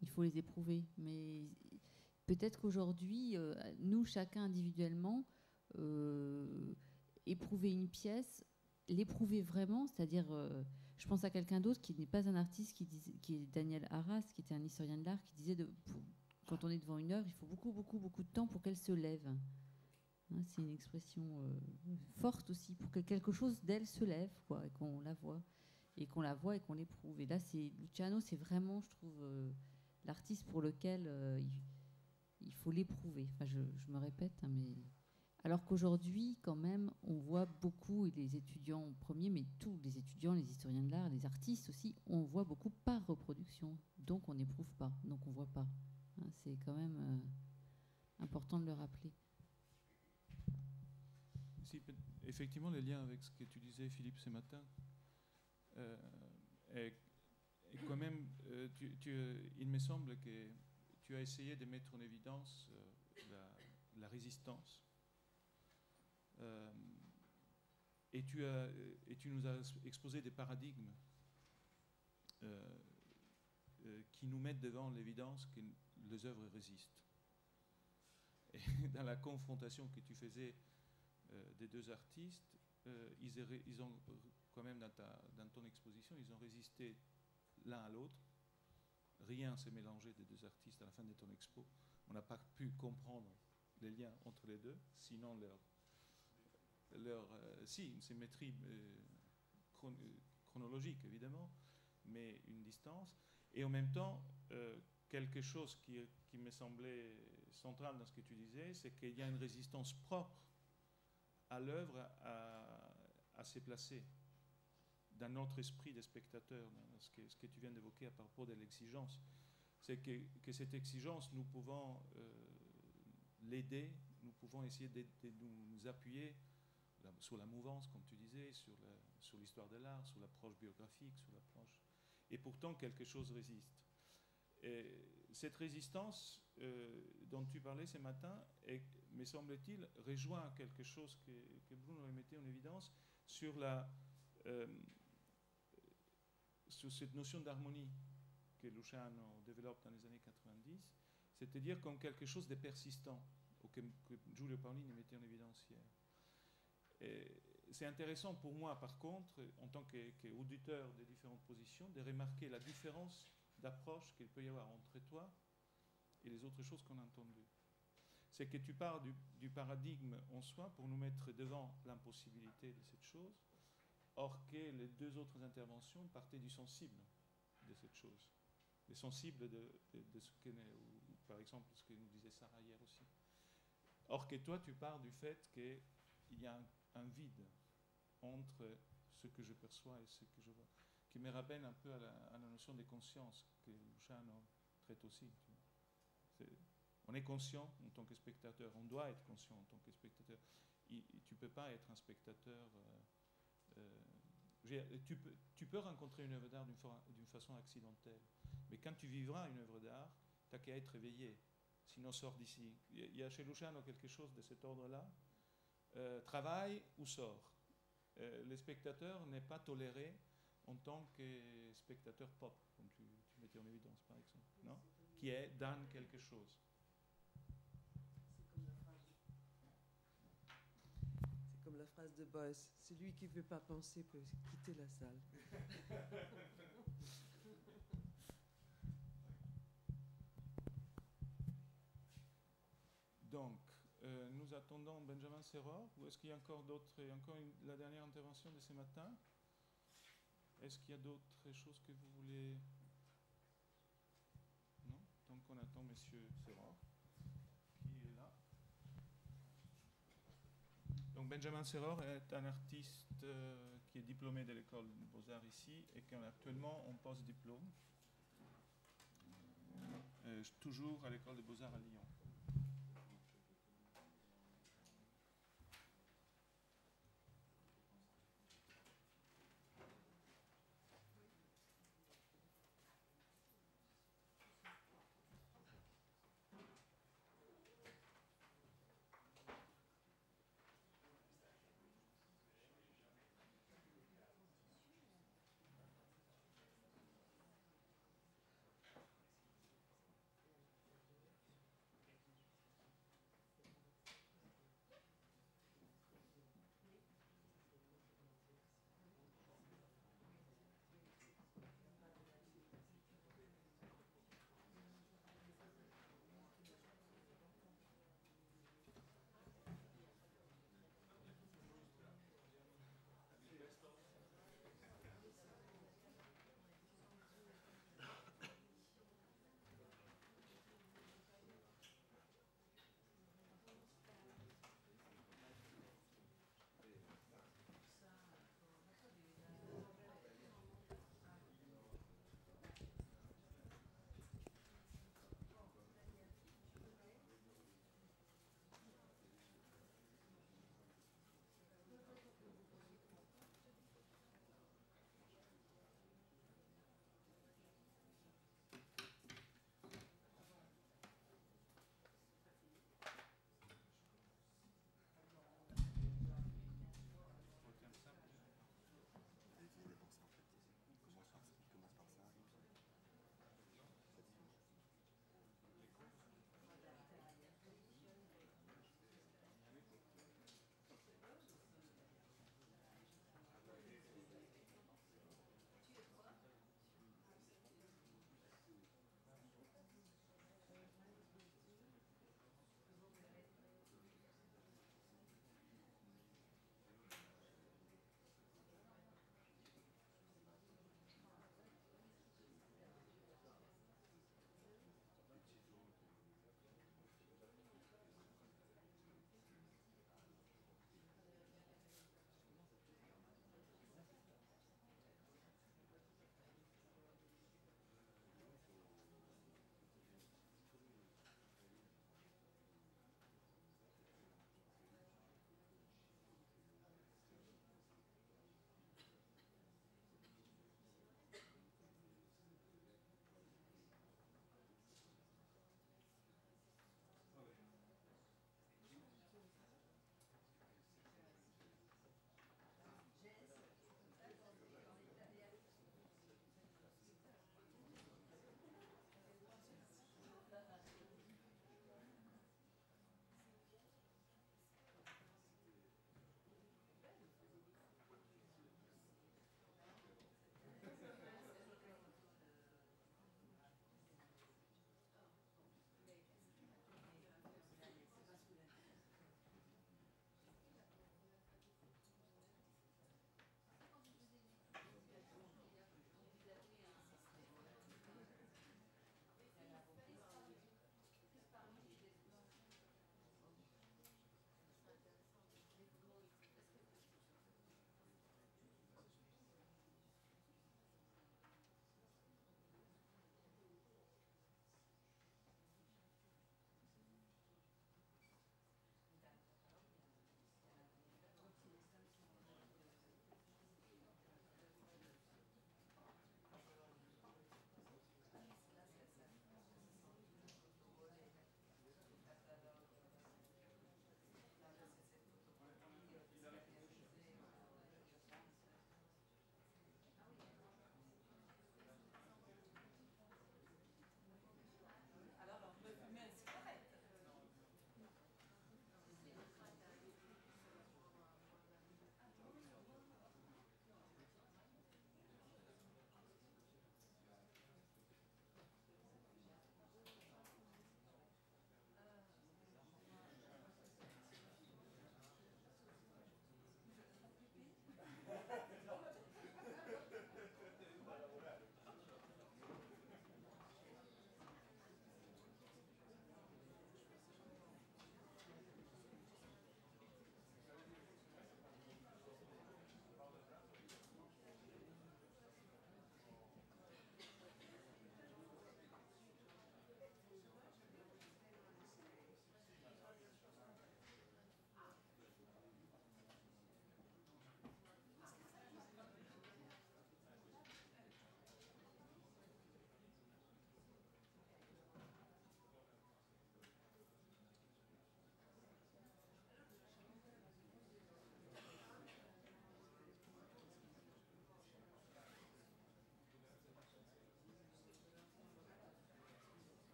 Il faut les éprouver. Mais peut-être qu'aujourd'hui, nous, chacun individuellement, éprouver une pièce, l'éprouver vraiment, c'est-à-dire, je pense à quelqu'un d'autre qui n'est pas un artiste, qui est Daniel Arras, qui était un historien de l'art, qui disait quand on est devant une œuvre, il faut beaucoup, beaucoup, beaucoup de temps pour qu'elle se lève. Hein, c'est une expression forte aussi, pour que quelque chose d'elle se lève, quoi, et qu'on la voit. Et qu'on la voit et qu'on l'éprouve. Et là, Luciano, c'est vraiment, je trouve, l'artiste pour lequel il faut l'éprouver. Enfin, je me répète, hein, mais... Alors qu'aujourd'hui, quand même, on voit beaucoup, et les étudiants premiers, mais tous les étudiants, les historiens de l'art, les artistes aussi, on voit beaucoup par reproduction. Donc on n'éprouve pas, donc on ne voit pas. Hein, c'est quand même important de le rappeler. Si, effectivement, le lien avec ce que tu disais, Philippe, ce matin, et quand même, il me semble que tu as essayé de mettre en évidence la résistance. Et tu nous as exposé des paradigmes qui nous mettent devant l'évidence que les œuvres résistent. Et dans la confrontation que tu faisais des deux artistes, ils ont quand même dans ton exposition, ils ont résisté l'un à l'autre. Rien s'est mélangé des deux artistes à la fin de ton expo. On n'a pas pu comprendre les liens entre les deux, sinon si, une symétrie chronologique évidemment, mais une distance. Et en même temps, quelque chose qui me semblait central dans ce que tu disais, c'est qu'il y a une résistance propre à l'œuvre à se placer dans notre esprit de spectateur, ce que tu viens d'évoquer à propos de l'exigence. C'est que cette exigence, nous pouvons l'aider, nous pouvons essayer de nous appuyer sur la mouvance, comme tu disais, sur l'histoire de l'art, sur l'approche biographique, sur l'approche... Et pourtant, quelque chose résiste. Et cette résistance dont tu parlais ce matin, me semble-t-il, rejoint quelque chose que Bruno mettait en évidence sur cette notion d'harmonie que Luciano développe dans les années 90, c'est-à-dire comme quelque chose de persistant, que Giulio Paolini mettait en évidence hier. C'est intéressant pour moi, par contre, en tant qu'auditeur des différentes positions, de remarquer la différence d'approche qu'il peut y avoir entre toi et les autres choses qu'on a entendues. C'est que tu pars du paradigme en soi pour nous mettre devant l'impossibilité de cette chose, or que les deux autres interventions partaient du sensible de cette chose, le sensible de ce qu'est, ou par exemple ce que nous disait Sarah hier aussi. Or que toi, tu pars du fait qu'il y a un vide entre ce que je perçois et ce que je vois. qui me ramène un peu à la notion de conscience que Luciano traite aussi. On est conscient en tant que spectateur, on doit être conscient en tant que spectateur. Tu ne peux pas être un spectateur. Tu peux rencontrer une œuvre d'art d'une façon accidentelle, mais quand tu vivras une œuvre d'art, tu n'as qu'à être éveillé. Sinon, sors d'ici. Il y a chez Luciano quelque chose de cet ordre-là. Travaille ou sors. Le spectateur n'est pas toléré en tant que spectateur pop, comme tu mettais en évidence par exemple, non? Qui est dans quelque chose. C'est comme la phrase de Beuys, celui qui ne veut pas penser peut quitter la salle. Donc, nous attendons Benjamin Serror, ou est-ce qu'il y a encore d'autres, la dernière intervention de ce matin? Est-ce qu'il y a d'autres choses que vous voulez? Non? Donc on attend Monsieur Serror, qui est là. Donc Benjamin Serror est un artiste qui est diplômé de l'école des Beaux-Arts ici et qui est actuellement en post-diplôme, toujours à l'école des Beaux-Arts à Lyon.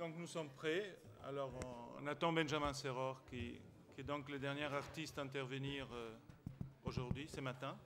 Donc nous sommes prêts. Alors on attend Benjamin Serror qui est donc le dernier artiste à intervenir aujourd'hui, ce matin.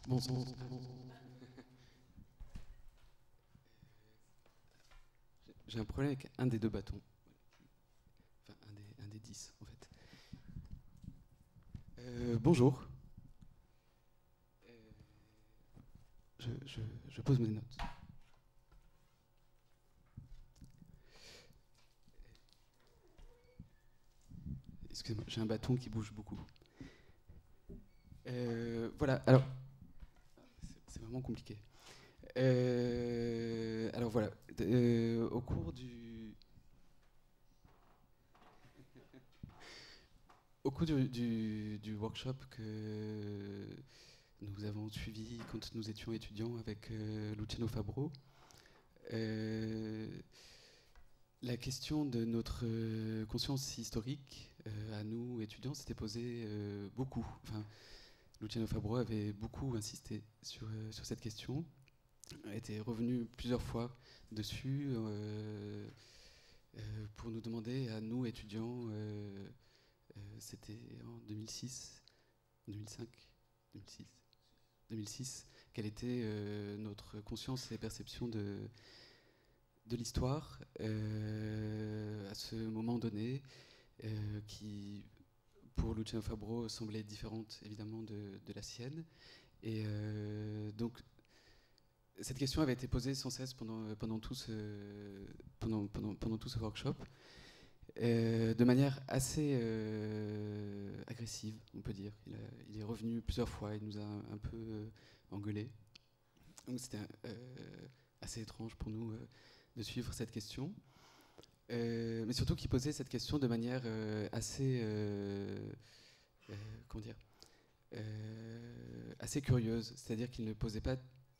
Bonsoir. J'ai un problème avec un des deux bâtons. Enfin, un des 10, en fait. Bonjour. Je pose mes notes. Excusez-moi, j'ai un bâton qui bouge beaucoup. Voilà, alors... C'est vraiment compliqué. Alors voilà, au cours du workshop que nous avons suivi quand nous étions étudiants avec Luciano Fabro, la question de notre conscience historique à nous étudiants s'était posée beaucoup. Enfin, Luciano Fabro avait beaucoup insisté sur cette question, était revenu plusieurs fois dessus pour nous demander à nous étudiants, c'était en 2006, 2006, quelle était notre conscience et perception de l'histoire à ce moment donné, qui pour Luciano Fabro semblait différente évidemment de la sienne. Et donc cette question avait été posée sans cesse pendant tout ce workshop, de manière assez agressive, on peut dire. Il est revenu plusieurs fois, il nous a un peu engueulés. Donc c'était assez étrange pour nous de suivre cette question. Mais surtout qu'il posait cette question de manière assez, comment dire, assez curieuse. C'est-à-dire qu'il ne posait pas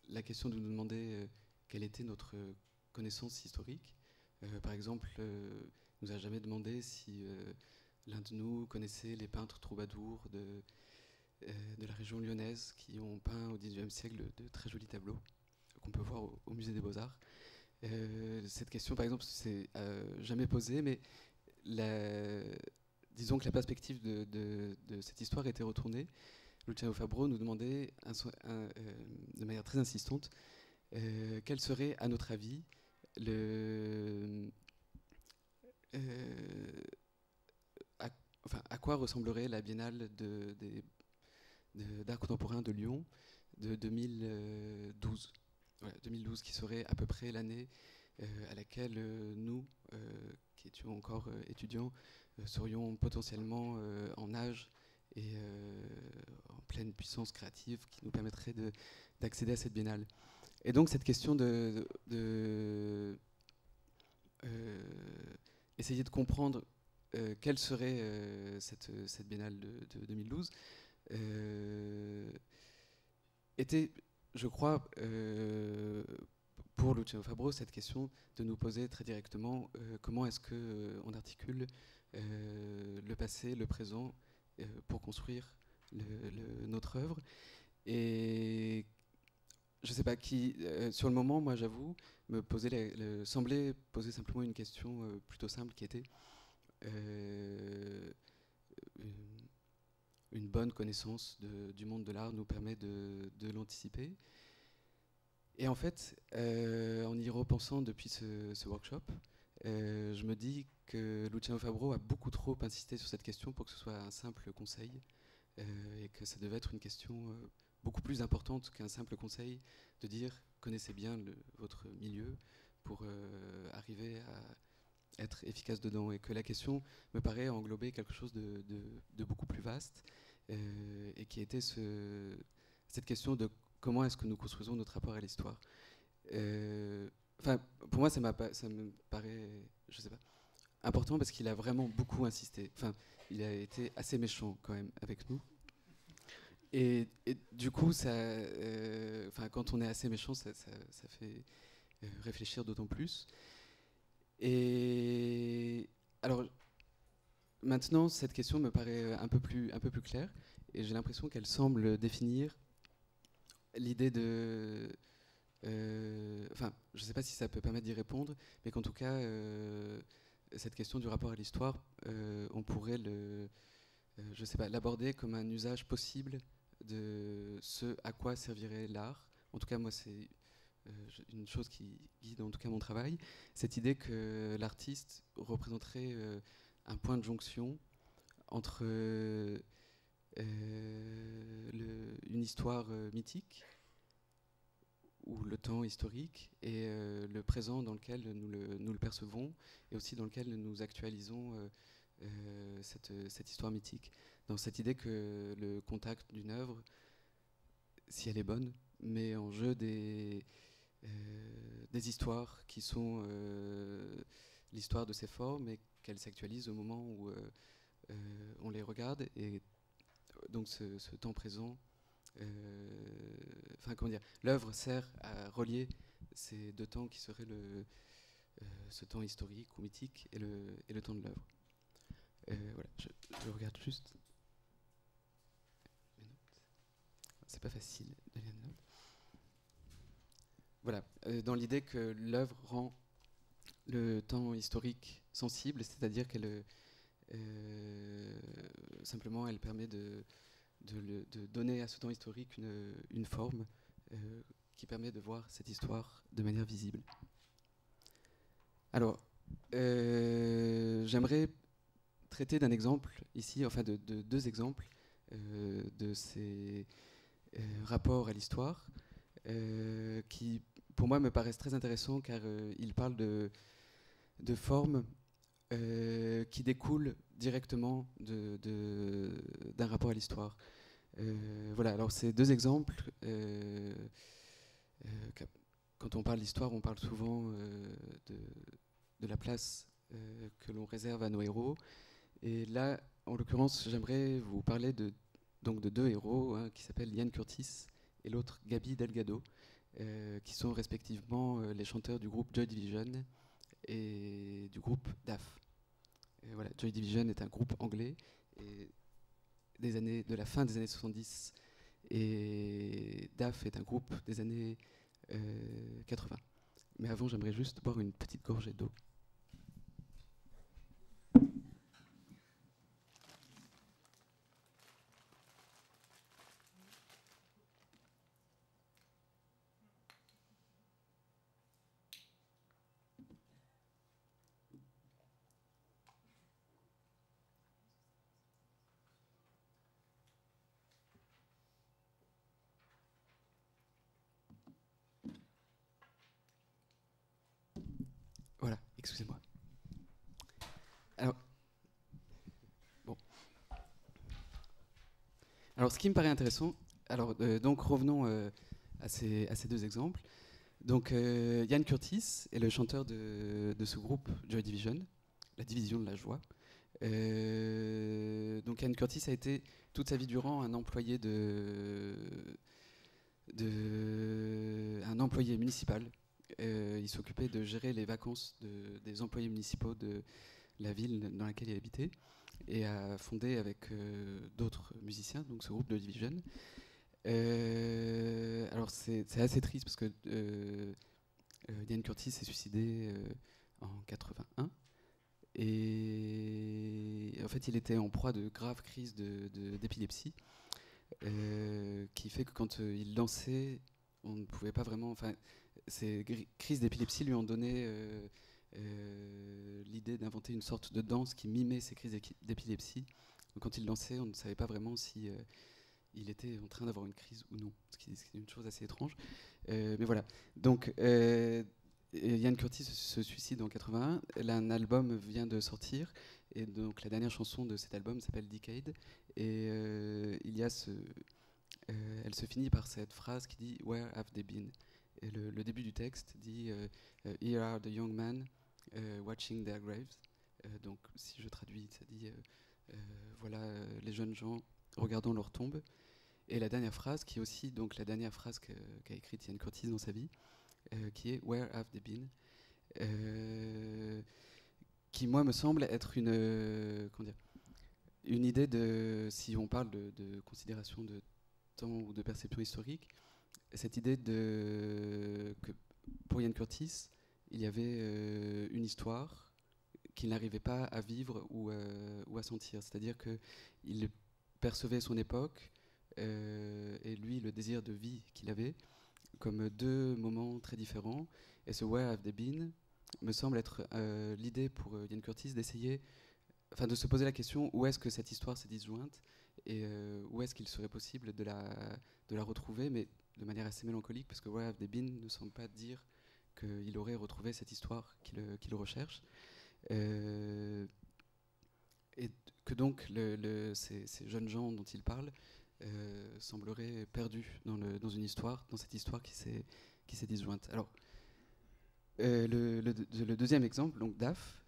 la question de nous demander quelle était notre connaissance historique. Par exemple, il nous a jamais demandé si l'un de nous connaissait les peintres troubadours de la région lyonnaise qui ont peint au XIXe siècle de très jolis tableaux qu'on peut voir au Musée des Beaux-Arts. Cette question, par exemple, c'est jamais posée, mais disons que la perspective de cette histoire était retournée. Luciano Fabro nous demandait de manière très insistante quel serait, à notre avis, à quoi ressemblerait la biennale d'art contemporain de Lyon de 2012. Voilà, 2012 qui serait à peu près l'année à laquelle nous, qui étions encore étudiants, serions potentiellement en âge et en pleine puissance créative qui nous permettrait d'accéder à cette biennale. Et donc cette question essayer de comprendre quelle serait cette biennale de 2012, était, je crois, pour Luciano Fabro, cette question de nous poser très directement comment est-ce qu'on articule le passé, le présent, pour construire notre œuvre. Et je ne sais pas qui, sur le moment, moi j'avoue, semblait poser simplement une question plutôt simple qui était une bonne connaissance du monde de l'art nous permet de l'anticiper. Et en fait, en y repensant depuis ce workshop, je me dis que Luciano Fabro a beaucoup trop insisté sur cette question pour que ce soit un simple conseil, et que ça devait être une question beaucoup plus importante qu'un simple conseil de dire connaissez bien votre milieu pour arriver à être efficace dedans, et que la question me paraît englober quelque chose de beaucoup plus vaste, et qui était cette question de comment est-ce que nous construisons notre rapport à l'histoire. Enfin, pour moi, ça me paraît, je sais pas, important parce qu'il a vraiment beaucoup insisté. Enfin, il a été assez méchant quand même avec nous. Et du coup, quand on est assez méchant, ça fait réfléchir d'autant plus. Et alors, maintenant, cette question me paraît un peu plus claire, et j'ai l'impression qu'elle semble définir l'idée de... Enfin, je ne sais pas si ça peut permettre d'y répondre, mais qu'en tout cas, cette question du rapport à l'histoire, on pourrait je sais pas, l'aborder comme un usage possible de ce à quoi servirait l'art. En tout cas, moi, c'est une chose qui guide en tout cas mon travail, cette idée que l'artiste représenterait un point de jonction entre une histoire mythique ou le temps historique et le présent dans lequel nous le percevons, et aussi dans lequel nous actualisons cette histoire mythique. Dans cette idée que le contact d'une œuvre, si elle est bonne, met en jeu des histoires qui sont l'histoire de ces formes, et qu'elles s'actualisent au moment où on les regarde. Et donc ce temps présent, comment dire, l'œuvre sert à relier ces deux temps qui seraient ce temps historique ou mythique et le temps de l'œuvre. Voilà, je regarde juste mes notes. C'est pas facile de lire mes notes. Voilà, dans l'idée que l'œuvre rend le temps historique sensible, c'est-à-dire qu'elle simplement elle permet de donner à ce temps historique une forme qui permet de voir cette histoire de manière visible. Alors, j'aimerais traiter d'un exemple ici, enfin de deux exemples de ces rapports à l'histoire qui, pour moi, me paraissent très intéressants, car ils parlent de formes qui découlent directement d'un rapport à l'histoire. Voilà, alors ces deux exemples, quand on parle d'histoire, on parle souvent de la place que l'on réserve à nos héros. Et là, en l'occurrence, j'aimerais vous parler de deux héros, qui s'appellent Ian Curtis et l'autre Gaby Delgado, qui sont respectivement les chanteurs du groupe Joy Division et du groupe DAF. Et voilà, Joy Division est un groupe anglais et de la fin des années 70, et DAF est un groupe des années 80. Mais avant, j'aimerais juste boire une petite gorgée d'eau. Voilà, excusez-moi. Alors, ce qui me paraît intéressant, donc revenons à ces deux exemples. Donc Ian Curtis est le chanteur de ce groupe Joy Division, la division de la joie. Donc Ian Curtis a été toute sa vie durant un employé un employé municipal. Il s'occupait de gérer les vacances des employés municipaux de la ville dans laquelle il habitait, et a fondé avec d'autres musiciens donc ce groupe de Division. Alors c'est assez triste parce que Ian Curtis s'est suicidé en 81, et en fait il était en proie de graves crises d'épilepsie, qui fait que quand il dansait, on ne pouvait pas vraiment... Enfin, ces crises d'épilepsie lui ont donné l'idée d'inventer une sorte de danse qui mimait ces crises d'épilepsie. Donc quand il dansait, on ne savait pas vraiment si il était en train d'avoir une crise ou non, ce qui est une chose assez étrange. Mais voilà. Donc Ian Curtis se suicide en 81. Un album vient de sortir, et donc la dernière chanson de cet album s'appelle Decade, et il y a elle se finit par cette phrase qui dit Where have they been? Et le début du texte dit Here are the young men watching their graves. Donc si je traduis, ça dit voilà les jeunes gens regardant leur tombe. Et la dernière phrase, qui est aussi donc la dernière phrase qu'a écrite Ian Curtis dans sa vie, qui est Where have they been? Qui moi me semble être une idée de, si on parle de considération de temps ou de perception historique, cette idée que pour Ian Curtis, il y avait une histoire qu'il n'arrivait pas à vivre ou à sentir. C'est-à-dire qu'il percevait son époque et lui, le désir de vie qu'il avait, comme deux moments très différents. Et ce Where have they been me semble être l'idée pour Ian Curtis d'essayer, enfin de se poser la question où est-ce que cette histoire s'est disjointe, et où est-ce qu'il serait possible de la retrouver, mais de manière assez mélancolique, parce que Where have they been ne semble pas dire qu'il aurait retrouvé cette histoire qu'il recherche. Et que donc ces jeunes gens dont il parle sembleraient perdus dans une histoire, dans cette histoire qui s'est disjointe. Alors, le deuxième exemple, donc DAF,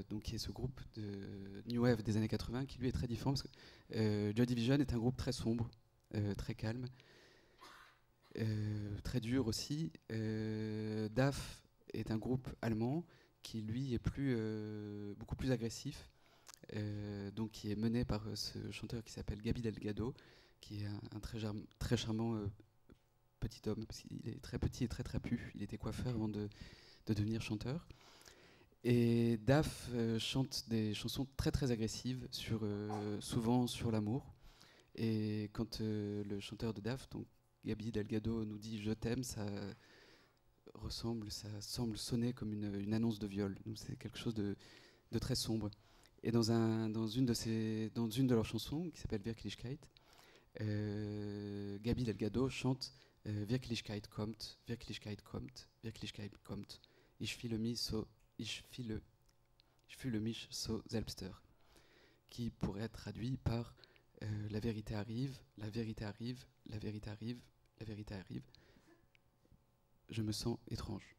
donc qui est ce groupe de New Wave des années 80, qui lui est très différent, parce que Joy Division est un groupe très sombre, très calme, très dur aussi. DAF est un groupe allemand qui lui est beaucoup plus agressif, donc qui est mené par ce chanteur qui s'appelle Gaby Delgado, qui est un très charmant petit homme, parce qu'il est très petit et très trapu. Il était coiffeur avant de devenir chanteur. Et DAF chante des chansons très très agressives, souvent sur l'amour. Et quand le chanteur de DAF, donc Gaby Delgado, nous dit « je t'aime », ça semble sonner comme une annonce de viol. Donc c'est quelque chose de très sombre. Et dans une de leurs chansons, qui s'appelle Wirklichkeit, Gaby Delgado chante Wirklichkeit kommt, Wirklichkeit kommt, Wirklichkeit kommt. Ich fühle mich so selbster, qui pourrait être traduit par la vérité arrive, la vérité arrive, la vérité arrive, la vérité arrive. Je me sens étrange.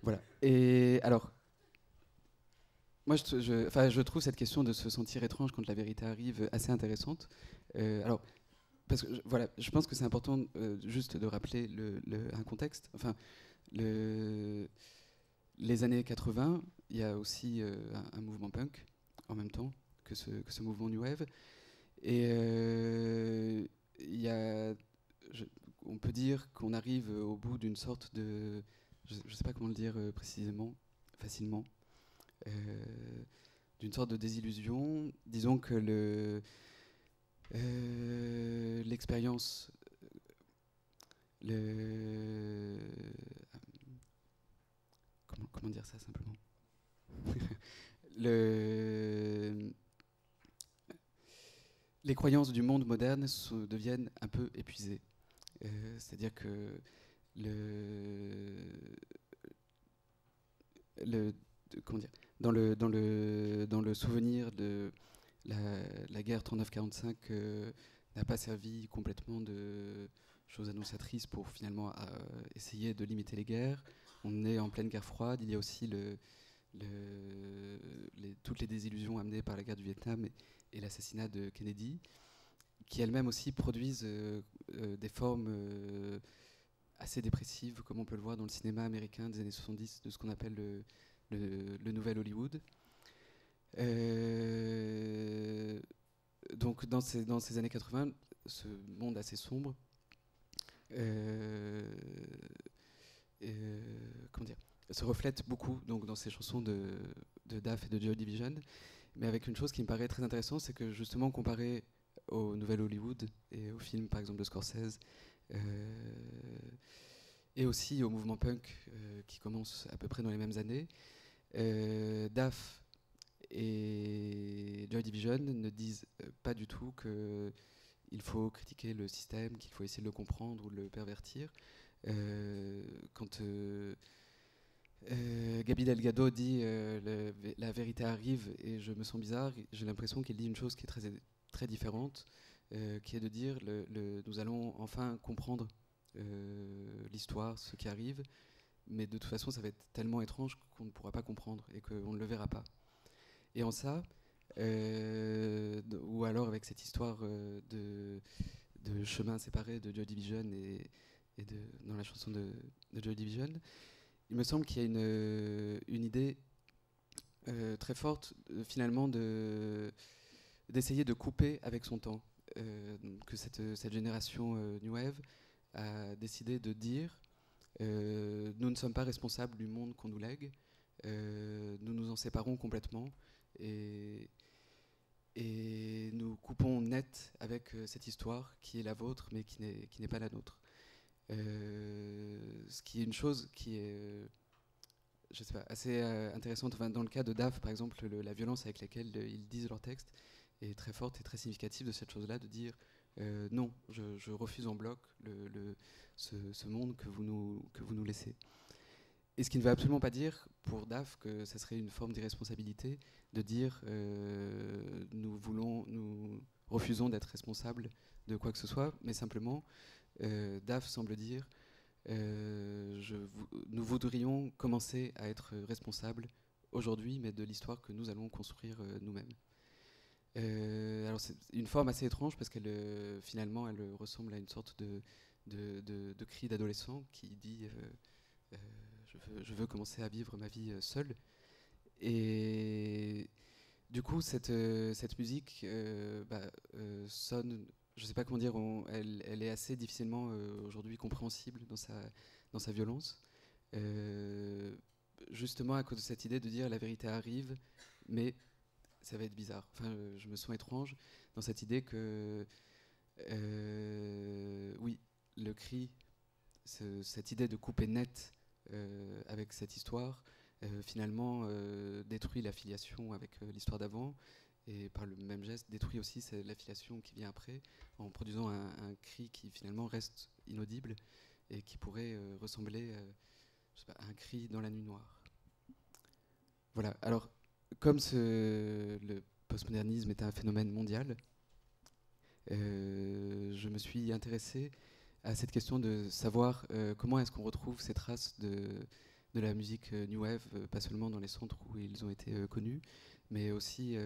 Voilà. Et alors, moi, je trouve cette question de se sentir étrange quand la vérité arrive assez intéressante. Alors, parce que voilà, je pense que c'est important juste de rappeler un contexte. Enfin, les années 80, il y a aussi un mouvement punk en même temps que ce mouvement New Wave. Et on peut dire qu'on arrive au bout d'une sorte de... Je ne sais pas comment le dire précisément, facilement. D'une sorte de désillusion. Disons que l'expérience, comment dire ça simplement les croyances du monde moderne deviennent un peu épuisées. C'est-à-dire que comment dire, dans le souvenir de la guerre 39-45 n'a pas servi complètement de chose annonciatrice pour finalement essayer de limiter les guerres. On est en pleine guerre froide. Il y a aussi toutes les désillusions amenées par la guerre du Vietnam et l'assassinat de Kennedy, qui elles-mêmes aussi produisent des formes assez dépressives, comme on peut le voir dans le cinéma américain des années 70, de ce qu'on appelle le nouvel Hollywood. Donc dans ces années 80, ce monde assez sombre, comment dire, se reflète beaucoup donc, dans ces chansons de Duff et de Joy Division, mais avec une chose qui me paraît très intéressante, c'est que justement comparé au nouvel Hollywood et au film par exemple de Scorsese, et aussi au mouvement punk qui commence à peu près dans les mêmes années, Duff et Joy Division ne disent pas du tout qu'il faut critiquer le système, qu'il faut essayer de le comprendre ou de le pervertir. Quand Gaby Delgado dit la vérité arrive et je me sens bizarre, j'ai l'impression qu'il dit une chose qui est très, très différente, qui est de dire nous allons enfin comprendre l'histoire, ce qui arrive, mais de toute façon ça va être tellement étrange qu'on ne pourra pas comprendre et qu'on ne le verra pas. Et en ça, ou alors avec cette histoire de chemin séparé de Joy Division et dans la chanson de Joy Division, il me semble qu'il y a une idée très forte finalement d'essayer de couper avec son temps, que cette génération New Wave a décidé de dire nous ne sommes pas responsables du monde qu'on nous lègue, nous nous en séparons complètement et nous coupons net avec cette histoire qui est la vôtre mais qui n'est pas la nôtre. Ce qui est une chose qui est je sais pas, assez intéressante. Enfin, dans le cas de Duff, par exemple, la violence avec laquelle ils disent leur texte est très forte et très significative de cette chose-là, de dire non, je refuse en bloc ce monde que vous nous laissez. Et ce qui ne veut absolument pas dire pour Duff que ça serait une forme d'irresponsabilité de dire nous refusons d'être responsables de quoi que ce soit, mais simplement Duff semble dire nous voudrions commencer à être responsables aujourd'hui, mais de l'histoire que nous allons construire nous-mêmes. Alors c'est une forme assez étrange parce qu'elle finalement elle ressemble à une sorte de cri d'adolescent qui dit je veux commencer à vivre ma vie seul. Et du coup cette musique sonne, je ne sais pas comment dire, elle est assez difficilement aujourd'hui compréhensible dans sa violence. Justement à cause de cette idée de dire la vérité arrive, mais ça va être bizarre. Enfin, je me sens étrange dans cette idée que, oui, le cri, cette idée de couper net avec cette histoire, finalement détruit la filiation avec l'histoire d'avant, et par le même geste détruit aussi l'affiliation qui vient après, en produisant un cri qui finalement reste inaudible et qui pourrait ressembler je sais pas, à un cri dans la nuit noire. Voilà, alors comme le postmodernisme est un phénomène mondial, je me suis intéressé à cette question de savoir comment est-ce qu'on retrouve ces traces de la musique New Wave, pas seulement dans les centres où ils ont été connus, mais aussi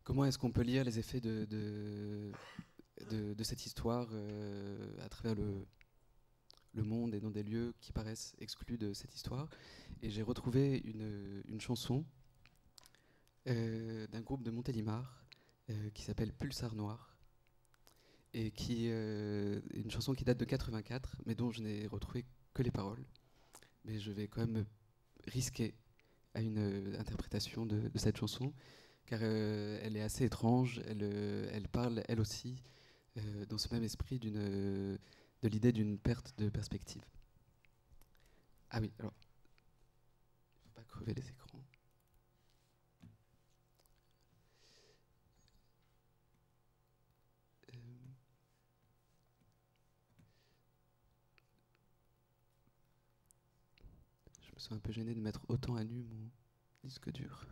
comment est-ce qu'on peut lire les effets de cette histoire à travers le monde et dans des lieux qui paraissent exclus de cette histoire. Et j'ai retrouvé une chanson d'un groupe de Montélimar qui s'appelle Pulsar Noir, et qui est une chanson qui date de 84, mais dont je n'ai retrouvé que les paroles. Mais je vais quand même me risquer à une interprétation de cette chanson, car elle est assez étrange, elle parle elle aussi dans ce même esprit de l'idée d'une perte de perspective. Ah oui, alors, il ne faut pas crever les écrans. Je me sens un peu gêné de mettre autant à nu mon disque dur.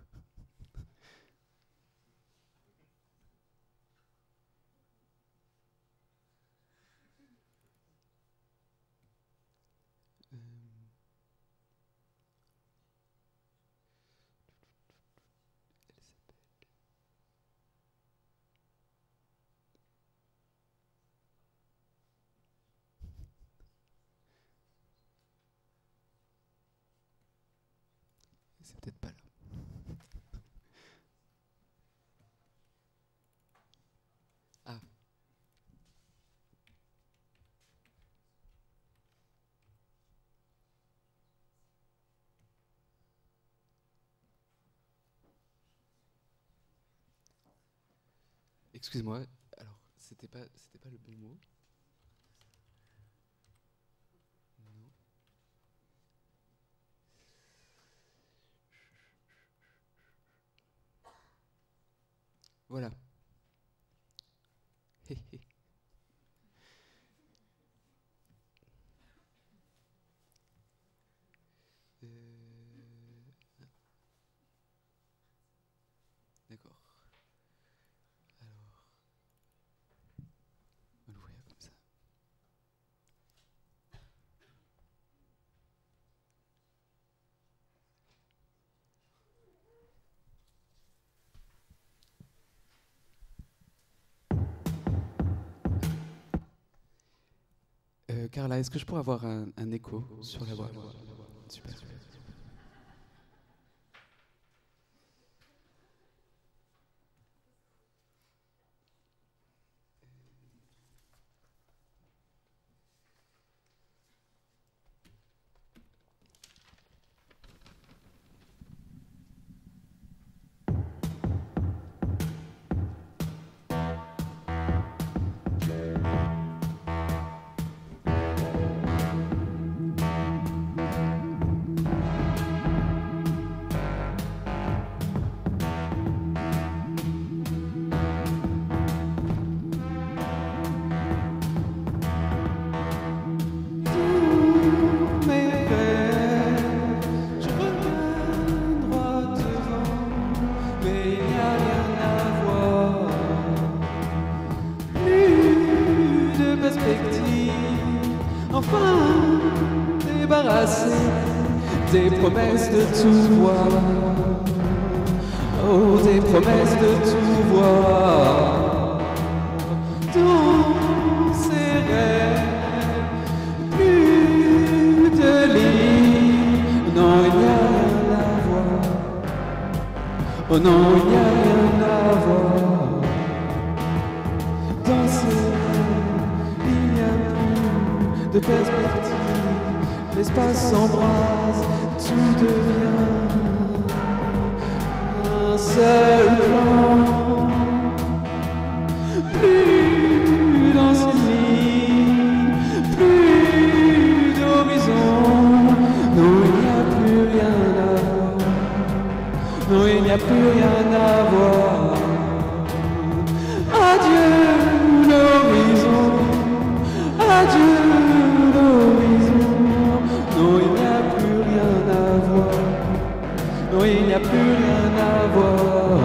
c'est peut-être pas là. Ah. Excuse-moi, alors c'était pas le bon mot. Non. Voilà. Hé, hé. D'accord. Alors, on va l'ouvrir comme ça. Carla, est-ce que je pourrais avoir un écho sur la voix? Super. Des promesses de tout voir, oh des promesses de tout voir, dans ces rêves, plus de lit, non il n'y a rien à voir, oh non il n'y a rien à voir, dans ces rêves, il n'y a plus de perspective. L'espace s'embrase, tout devient un seul plan. Plus d'anciennes, plus d'horizon. Non, il n'y a plus rien à voir. Non, il n'y a plus rien à voir. Adieu l'horizon. Adieu l'horizon. Non, il n'y a plus rien à voir. Non, il n'y a plus rien à voir.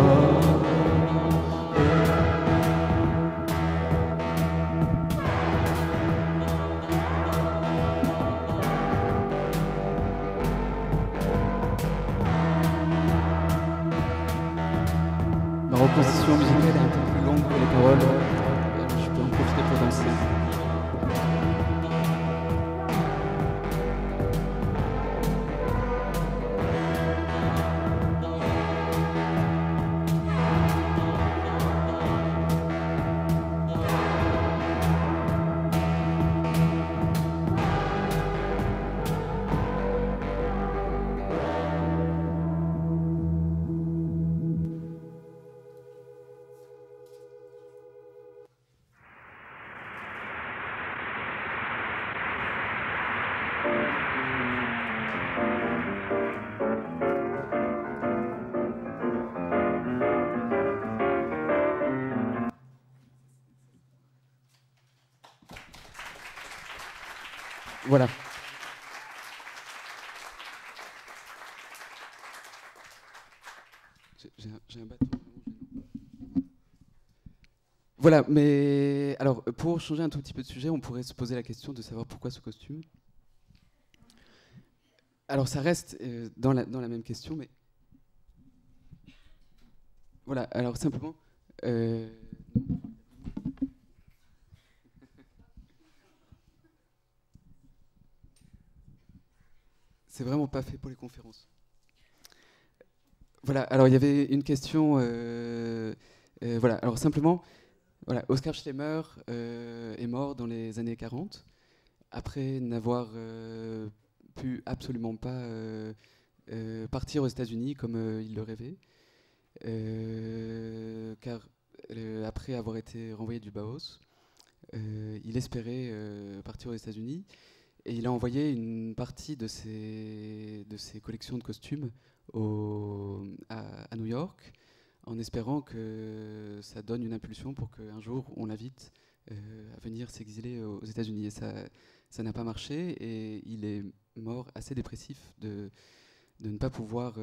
Ma reposition musicale est un peu plus longue que les paroles. Je peux en profiter pour danser. Voilà. J'ai un bâton. Voilà, mais alors pour changer un tout petit peu de sujet, on pourrait se poser la question de savoir pourquoi ce costume. Alors ça reste dans la même question, mais voilà. Alors simplement. C'est vraiment pas fait pour les conférences. Voilà, alors il y avait une question. Voilà, alors simplement, voilà, Oskar Schlemmer est mort dans les années 40, après n'avoir pu absolument pas partir aux États-Unis comme il le rêvait, car après avoir été renvoyé du Baos, il espérait partir aux États-Unis. Et il a envoyé une partie de ses collections de costumes à New York, en espérant que ça donne une impulsion pour qu'un jour on l'invite à venir s'exiler aux États-Unis. Et ça n'a pas marché, et il est mort assez dépressif de ne pas pouvoir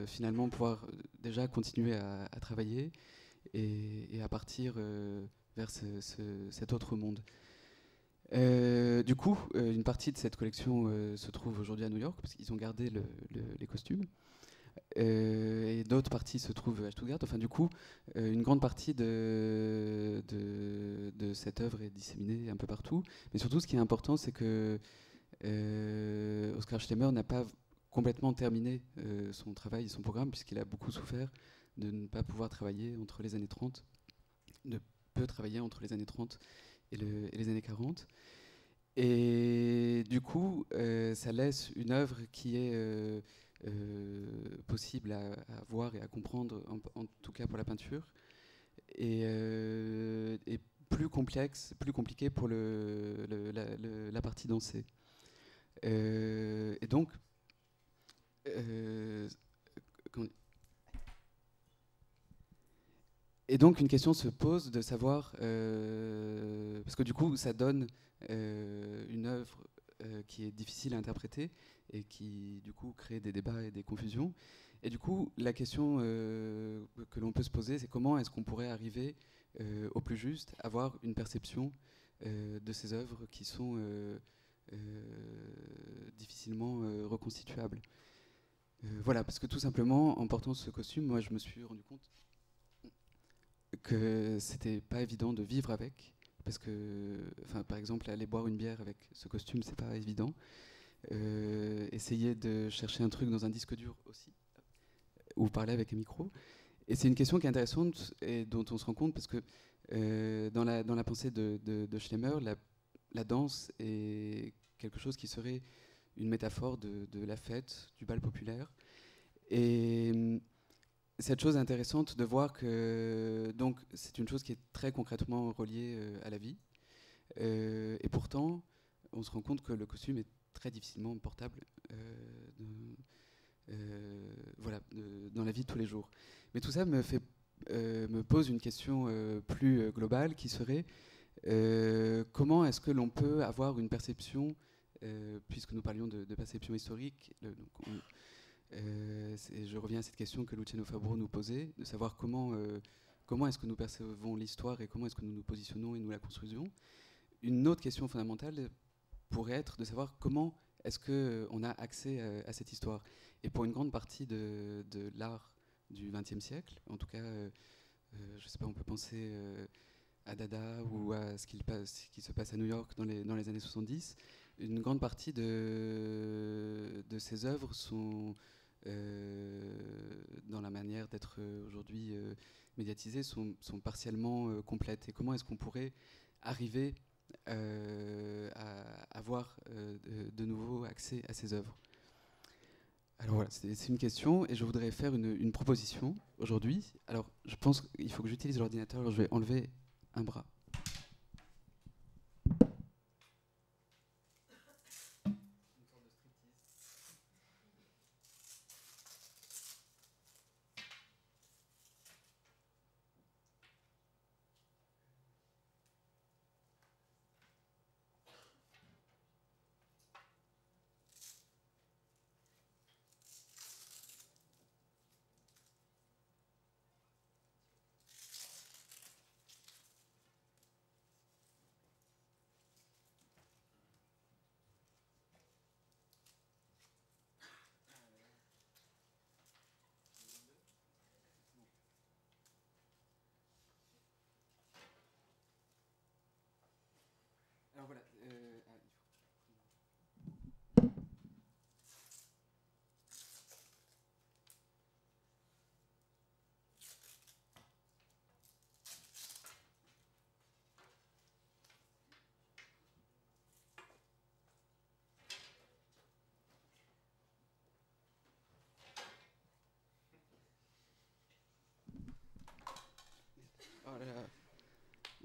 finalement pouvoir déjà continuer à travailler et à partir vers cet autre monde. Du coup, une partie de cette collection se trouve aujourd'hui à New York, parce qu'ils ont gardé les costumes. Et d'autres parties se trouvent à Stuttgart. Enfin, du coup, une grande partie de cette œuvre est disséminée un peu partout. Mais surtout, ce qui est important, c'est que Oskar Schlemmer n'a pas complètement terminé son travail et son programme, puisqu'il a beaucoup souffert de ne pas pouvoir travailler entre les années 30, de peu travailler entre les années 30 et les années 40. Et du coup, ça laisse une œuvre qui est possible à voir et à comprendre, en tout cas pour la peinture, et plus complexe, plus compliqué pour la partie dansée. Et donc, une question se pose de savoir, parce que du coup, ça donne une œuvre qui est difficile à interpréter et qui, du coup, crée des débats et des confusions. Et du coup, la question que l'on peut se poser, c'est comment est-ce qu'on pourrait arriver au plus juste, avoir une perception de ces œuvres qui sont difficilement reconstituables. Voilà, parce que tout simplement, en portant ce costume, moi, je me suis rendu compte que c'était pas évident de vivre avec, parce que, par exemple, aller boire une bière avec ce costume, c'est pas évident. Essayer de chercher un truc dans un disque dur aussi, ou parler avec un micro. Et c'est une question qui est intéressante et dont on se rend compte parce que dans la pensée de Schlemmer, la danse est quelque chose qui serait une métaphore de la fête, du bal populaire. Et cette chose intéressante de voir que donc c'est une chose qui est très concrètement reliée à la vie. Et pourtant, on se rend compte que le costume est très difficilement portable dans la vie de tous les jours. Mais tout ça me pose une question plus globale qui serait comment est-ce que l'on peut avoir une perception, puisque nous parlions de perception historique, je reviens à cette question que Luciano Fabro nous posait, de savoir comment est-ce que nous percevons l'histoire et comment est-ce que nous nous positionnons et nous la construisons. Une autre question fondamentale pourrait être de savoir comment est-ce qu'on a accès à cette histoire. Et pour une grande partie de l'art du XXe siècle, en tout cas, je ne sais pas, on peut penser à Dada ou à ce qui se passe à New York dans les années 70, une grande partie de ces œuvres sont, dans la manière d'être aujourd'hui médiatisées, sont partiellement complètes. Et comment est-ce qu'on pourrait arriver à avoir de nouveau accès à ces œuvres? Alors voilà, c'est une question et je voudrais faire une proposition aujourd'hui. Alors je pense qu'il faut que j'utilise l'ordinateur, alors je vais enlever un bras.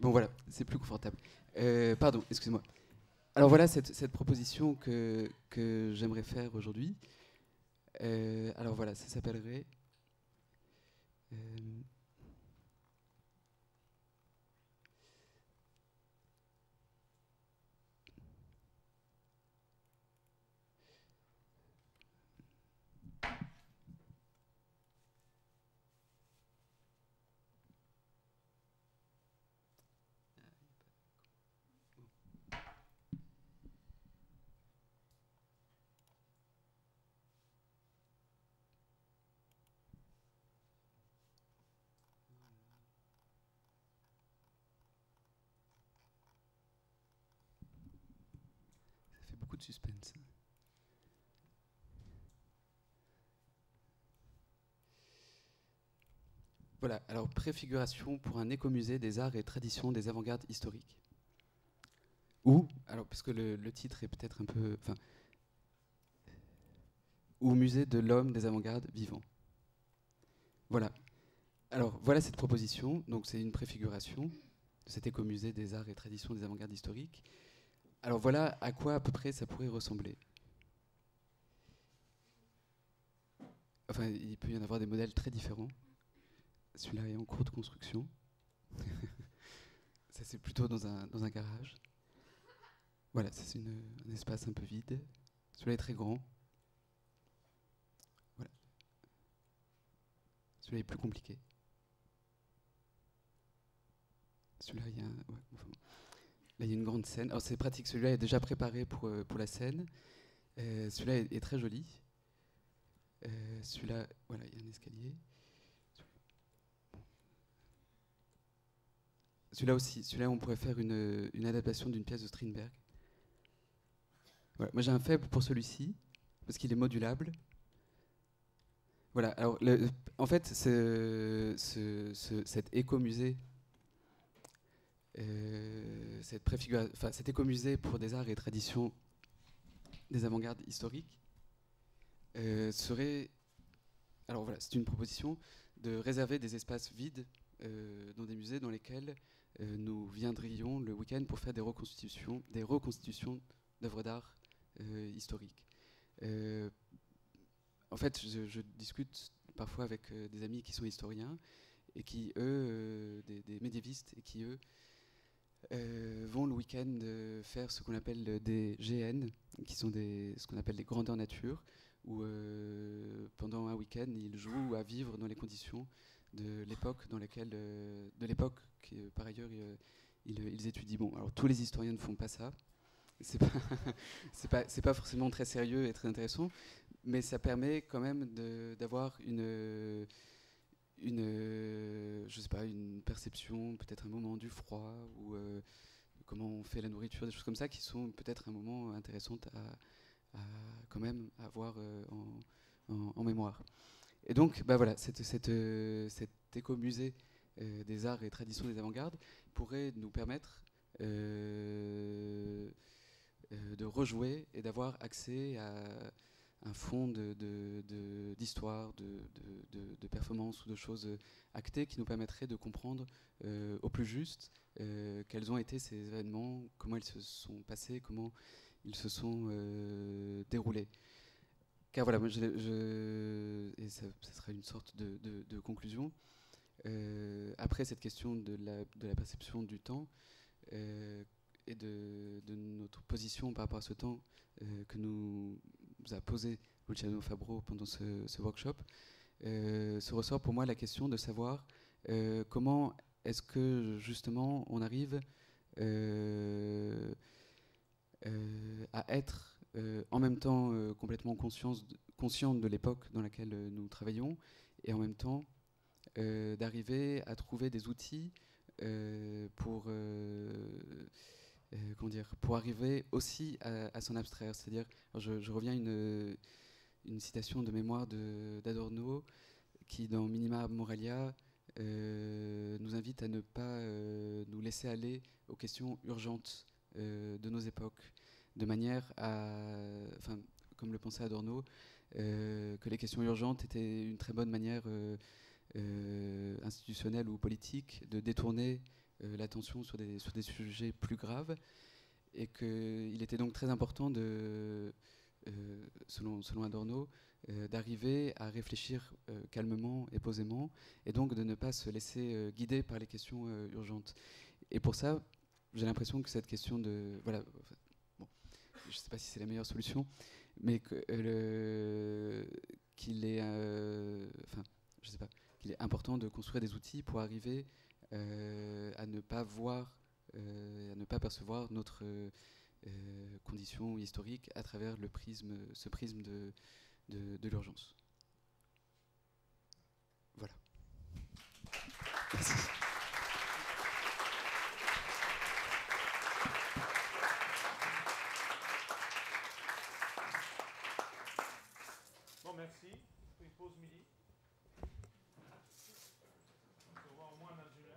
Bon, voilà, c'est plus confortable. Pardon, excusez-moi. Alors voilà cette proposition que j'aimerais faire aujourd'hui. Alors voilà, ça s'appellerait... Ça fait beaucoup de suspense. Voilà, alors préfiguration pour un écomusée des arts et traditions des avant-gardes historiques. Ou, alors parce que le titre est peut-être un peu... Enfin, ou musée de l'homme des avant-gardes vivants. Voilà. Alors voilà cette proposition, donc c'est une préfiguration de cet écomusée des arts et traditions des avant-gardes historiques. Alors voilà à quoi à peu près ça pourrait ressembler. Enfin, il peut y en avoir des modèles très différents. Celui-là est en cours de construction. Ça, c'est plutôt dans un garage. Voilà, ça, c'est un espace un peu vide. Celui-là est très grand. Voilà. Celui-là est plus compliqué. Celui-là, il y a là, il y a une grande scène. Alors, c'est pratique. Celui-là est déjà préparé pour la scène. Celui-là est très joli. Celui-là, voilà, il y a un escalier. Celui-là aussi, on pourrait faire une adaptation d'une pièce de Strindberg. Voilà. Moi j'ai un faible pour celui-ci, parce qu'il est modulable. Voilà, alors en fait, cet écomusée, cet écomusée pour des arts et traditions des avant-gardes historiques, serait... Alors voilà, c'est une proposition de réserver des espaces vides dans des musées dans lesquels nous viendrions le week-end pour faire des reconstitutions d'œuvres d'art historiques. En fait, je discute parfois avec des amis qui sont historiens et qui, eux, des médiévistes, et qui, eux, vont le week-end faire ce qu'on appelle des GN, qui sont ce qu'on appelle les grandeurs nature, où pendant un week-end, ils jouent à vivre dans les conditions de l'époque dans laquelle, qui par ailleurs ils étudient. Bon, alors tous les historiens ne font pas ça. C'est pas forcément très sérieux et très intéressant, mais ça permet quand même d'avoir je sais pas, une perception, peut-être un moment du froid ou comment on fait la nourriture, des choses comme ça qui sont peut-être un moment intéressant à quand même avoir en mémoire. Et donc, bah voilà, cet écomusée des arts et traditions des avant-gardes pourrait nous permettre de rejouer et d'avoir accès à un fond d'histoire, de performances ou de choses actées qui nous permettraient de comprendre au plus juste quels ont été ces événements, comment ils se sont passés, comment ils se sont déroulés. Car voilà, moi et ça sera une sorte de conclusion. Après cette question de la perception du temps et de notre position par rapport à ce temps que nous a posé Luciano Fabro pendant ce workshop, se ressort pour moi la question de savoir comment est-ce que justement on arrive à être en même temps complètement consciente de l'époque dans laquelle nous travaillons et en même temps d'arriver à trouver des outils pour arriver aussi à s'en abstraire. C'est-à-dire, je reviens à une citation de mémoire d'Adorno qui, dans Minima Moralia, nous invite à ne pas nous laisser aller aux questions urgentes de nos époques, de manière à, enfin, comme le pensait Adorno, que les questions urgentes étaient une très bonne manière institutionnelle ou politique de détourner l'attention sur des sujets plus graves, et qu'il était donc très important selon Adorno, d'arriver à réfléchir calmement et posément, et donc de ne pas se laisser guider par les questions urgentes. Et pour ça, j'ai l'impression que cette question de... Voilà, bon, je ne sais pas si c'est la meilleure solution, mais qu'il est... je sais pas, qu'il est important de construire des outils pour arriver à ne pas voir, à ne pas percevoir notre condition historique à travers ce prisme de l'urgence. Voilà. Merci. Bon, merci. Une pause midi. On se revoit au moins en Algérie.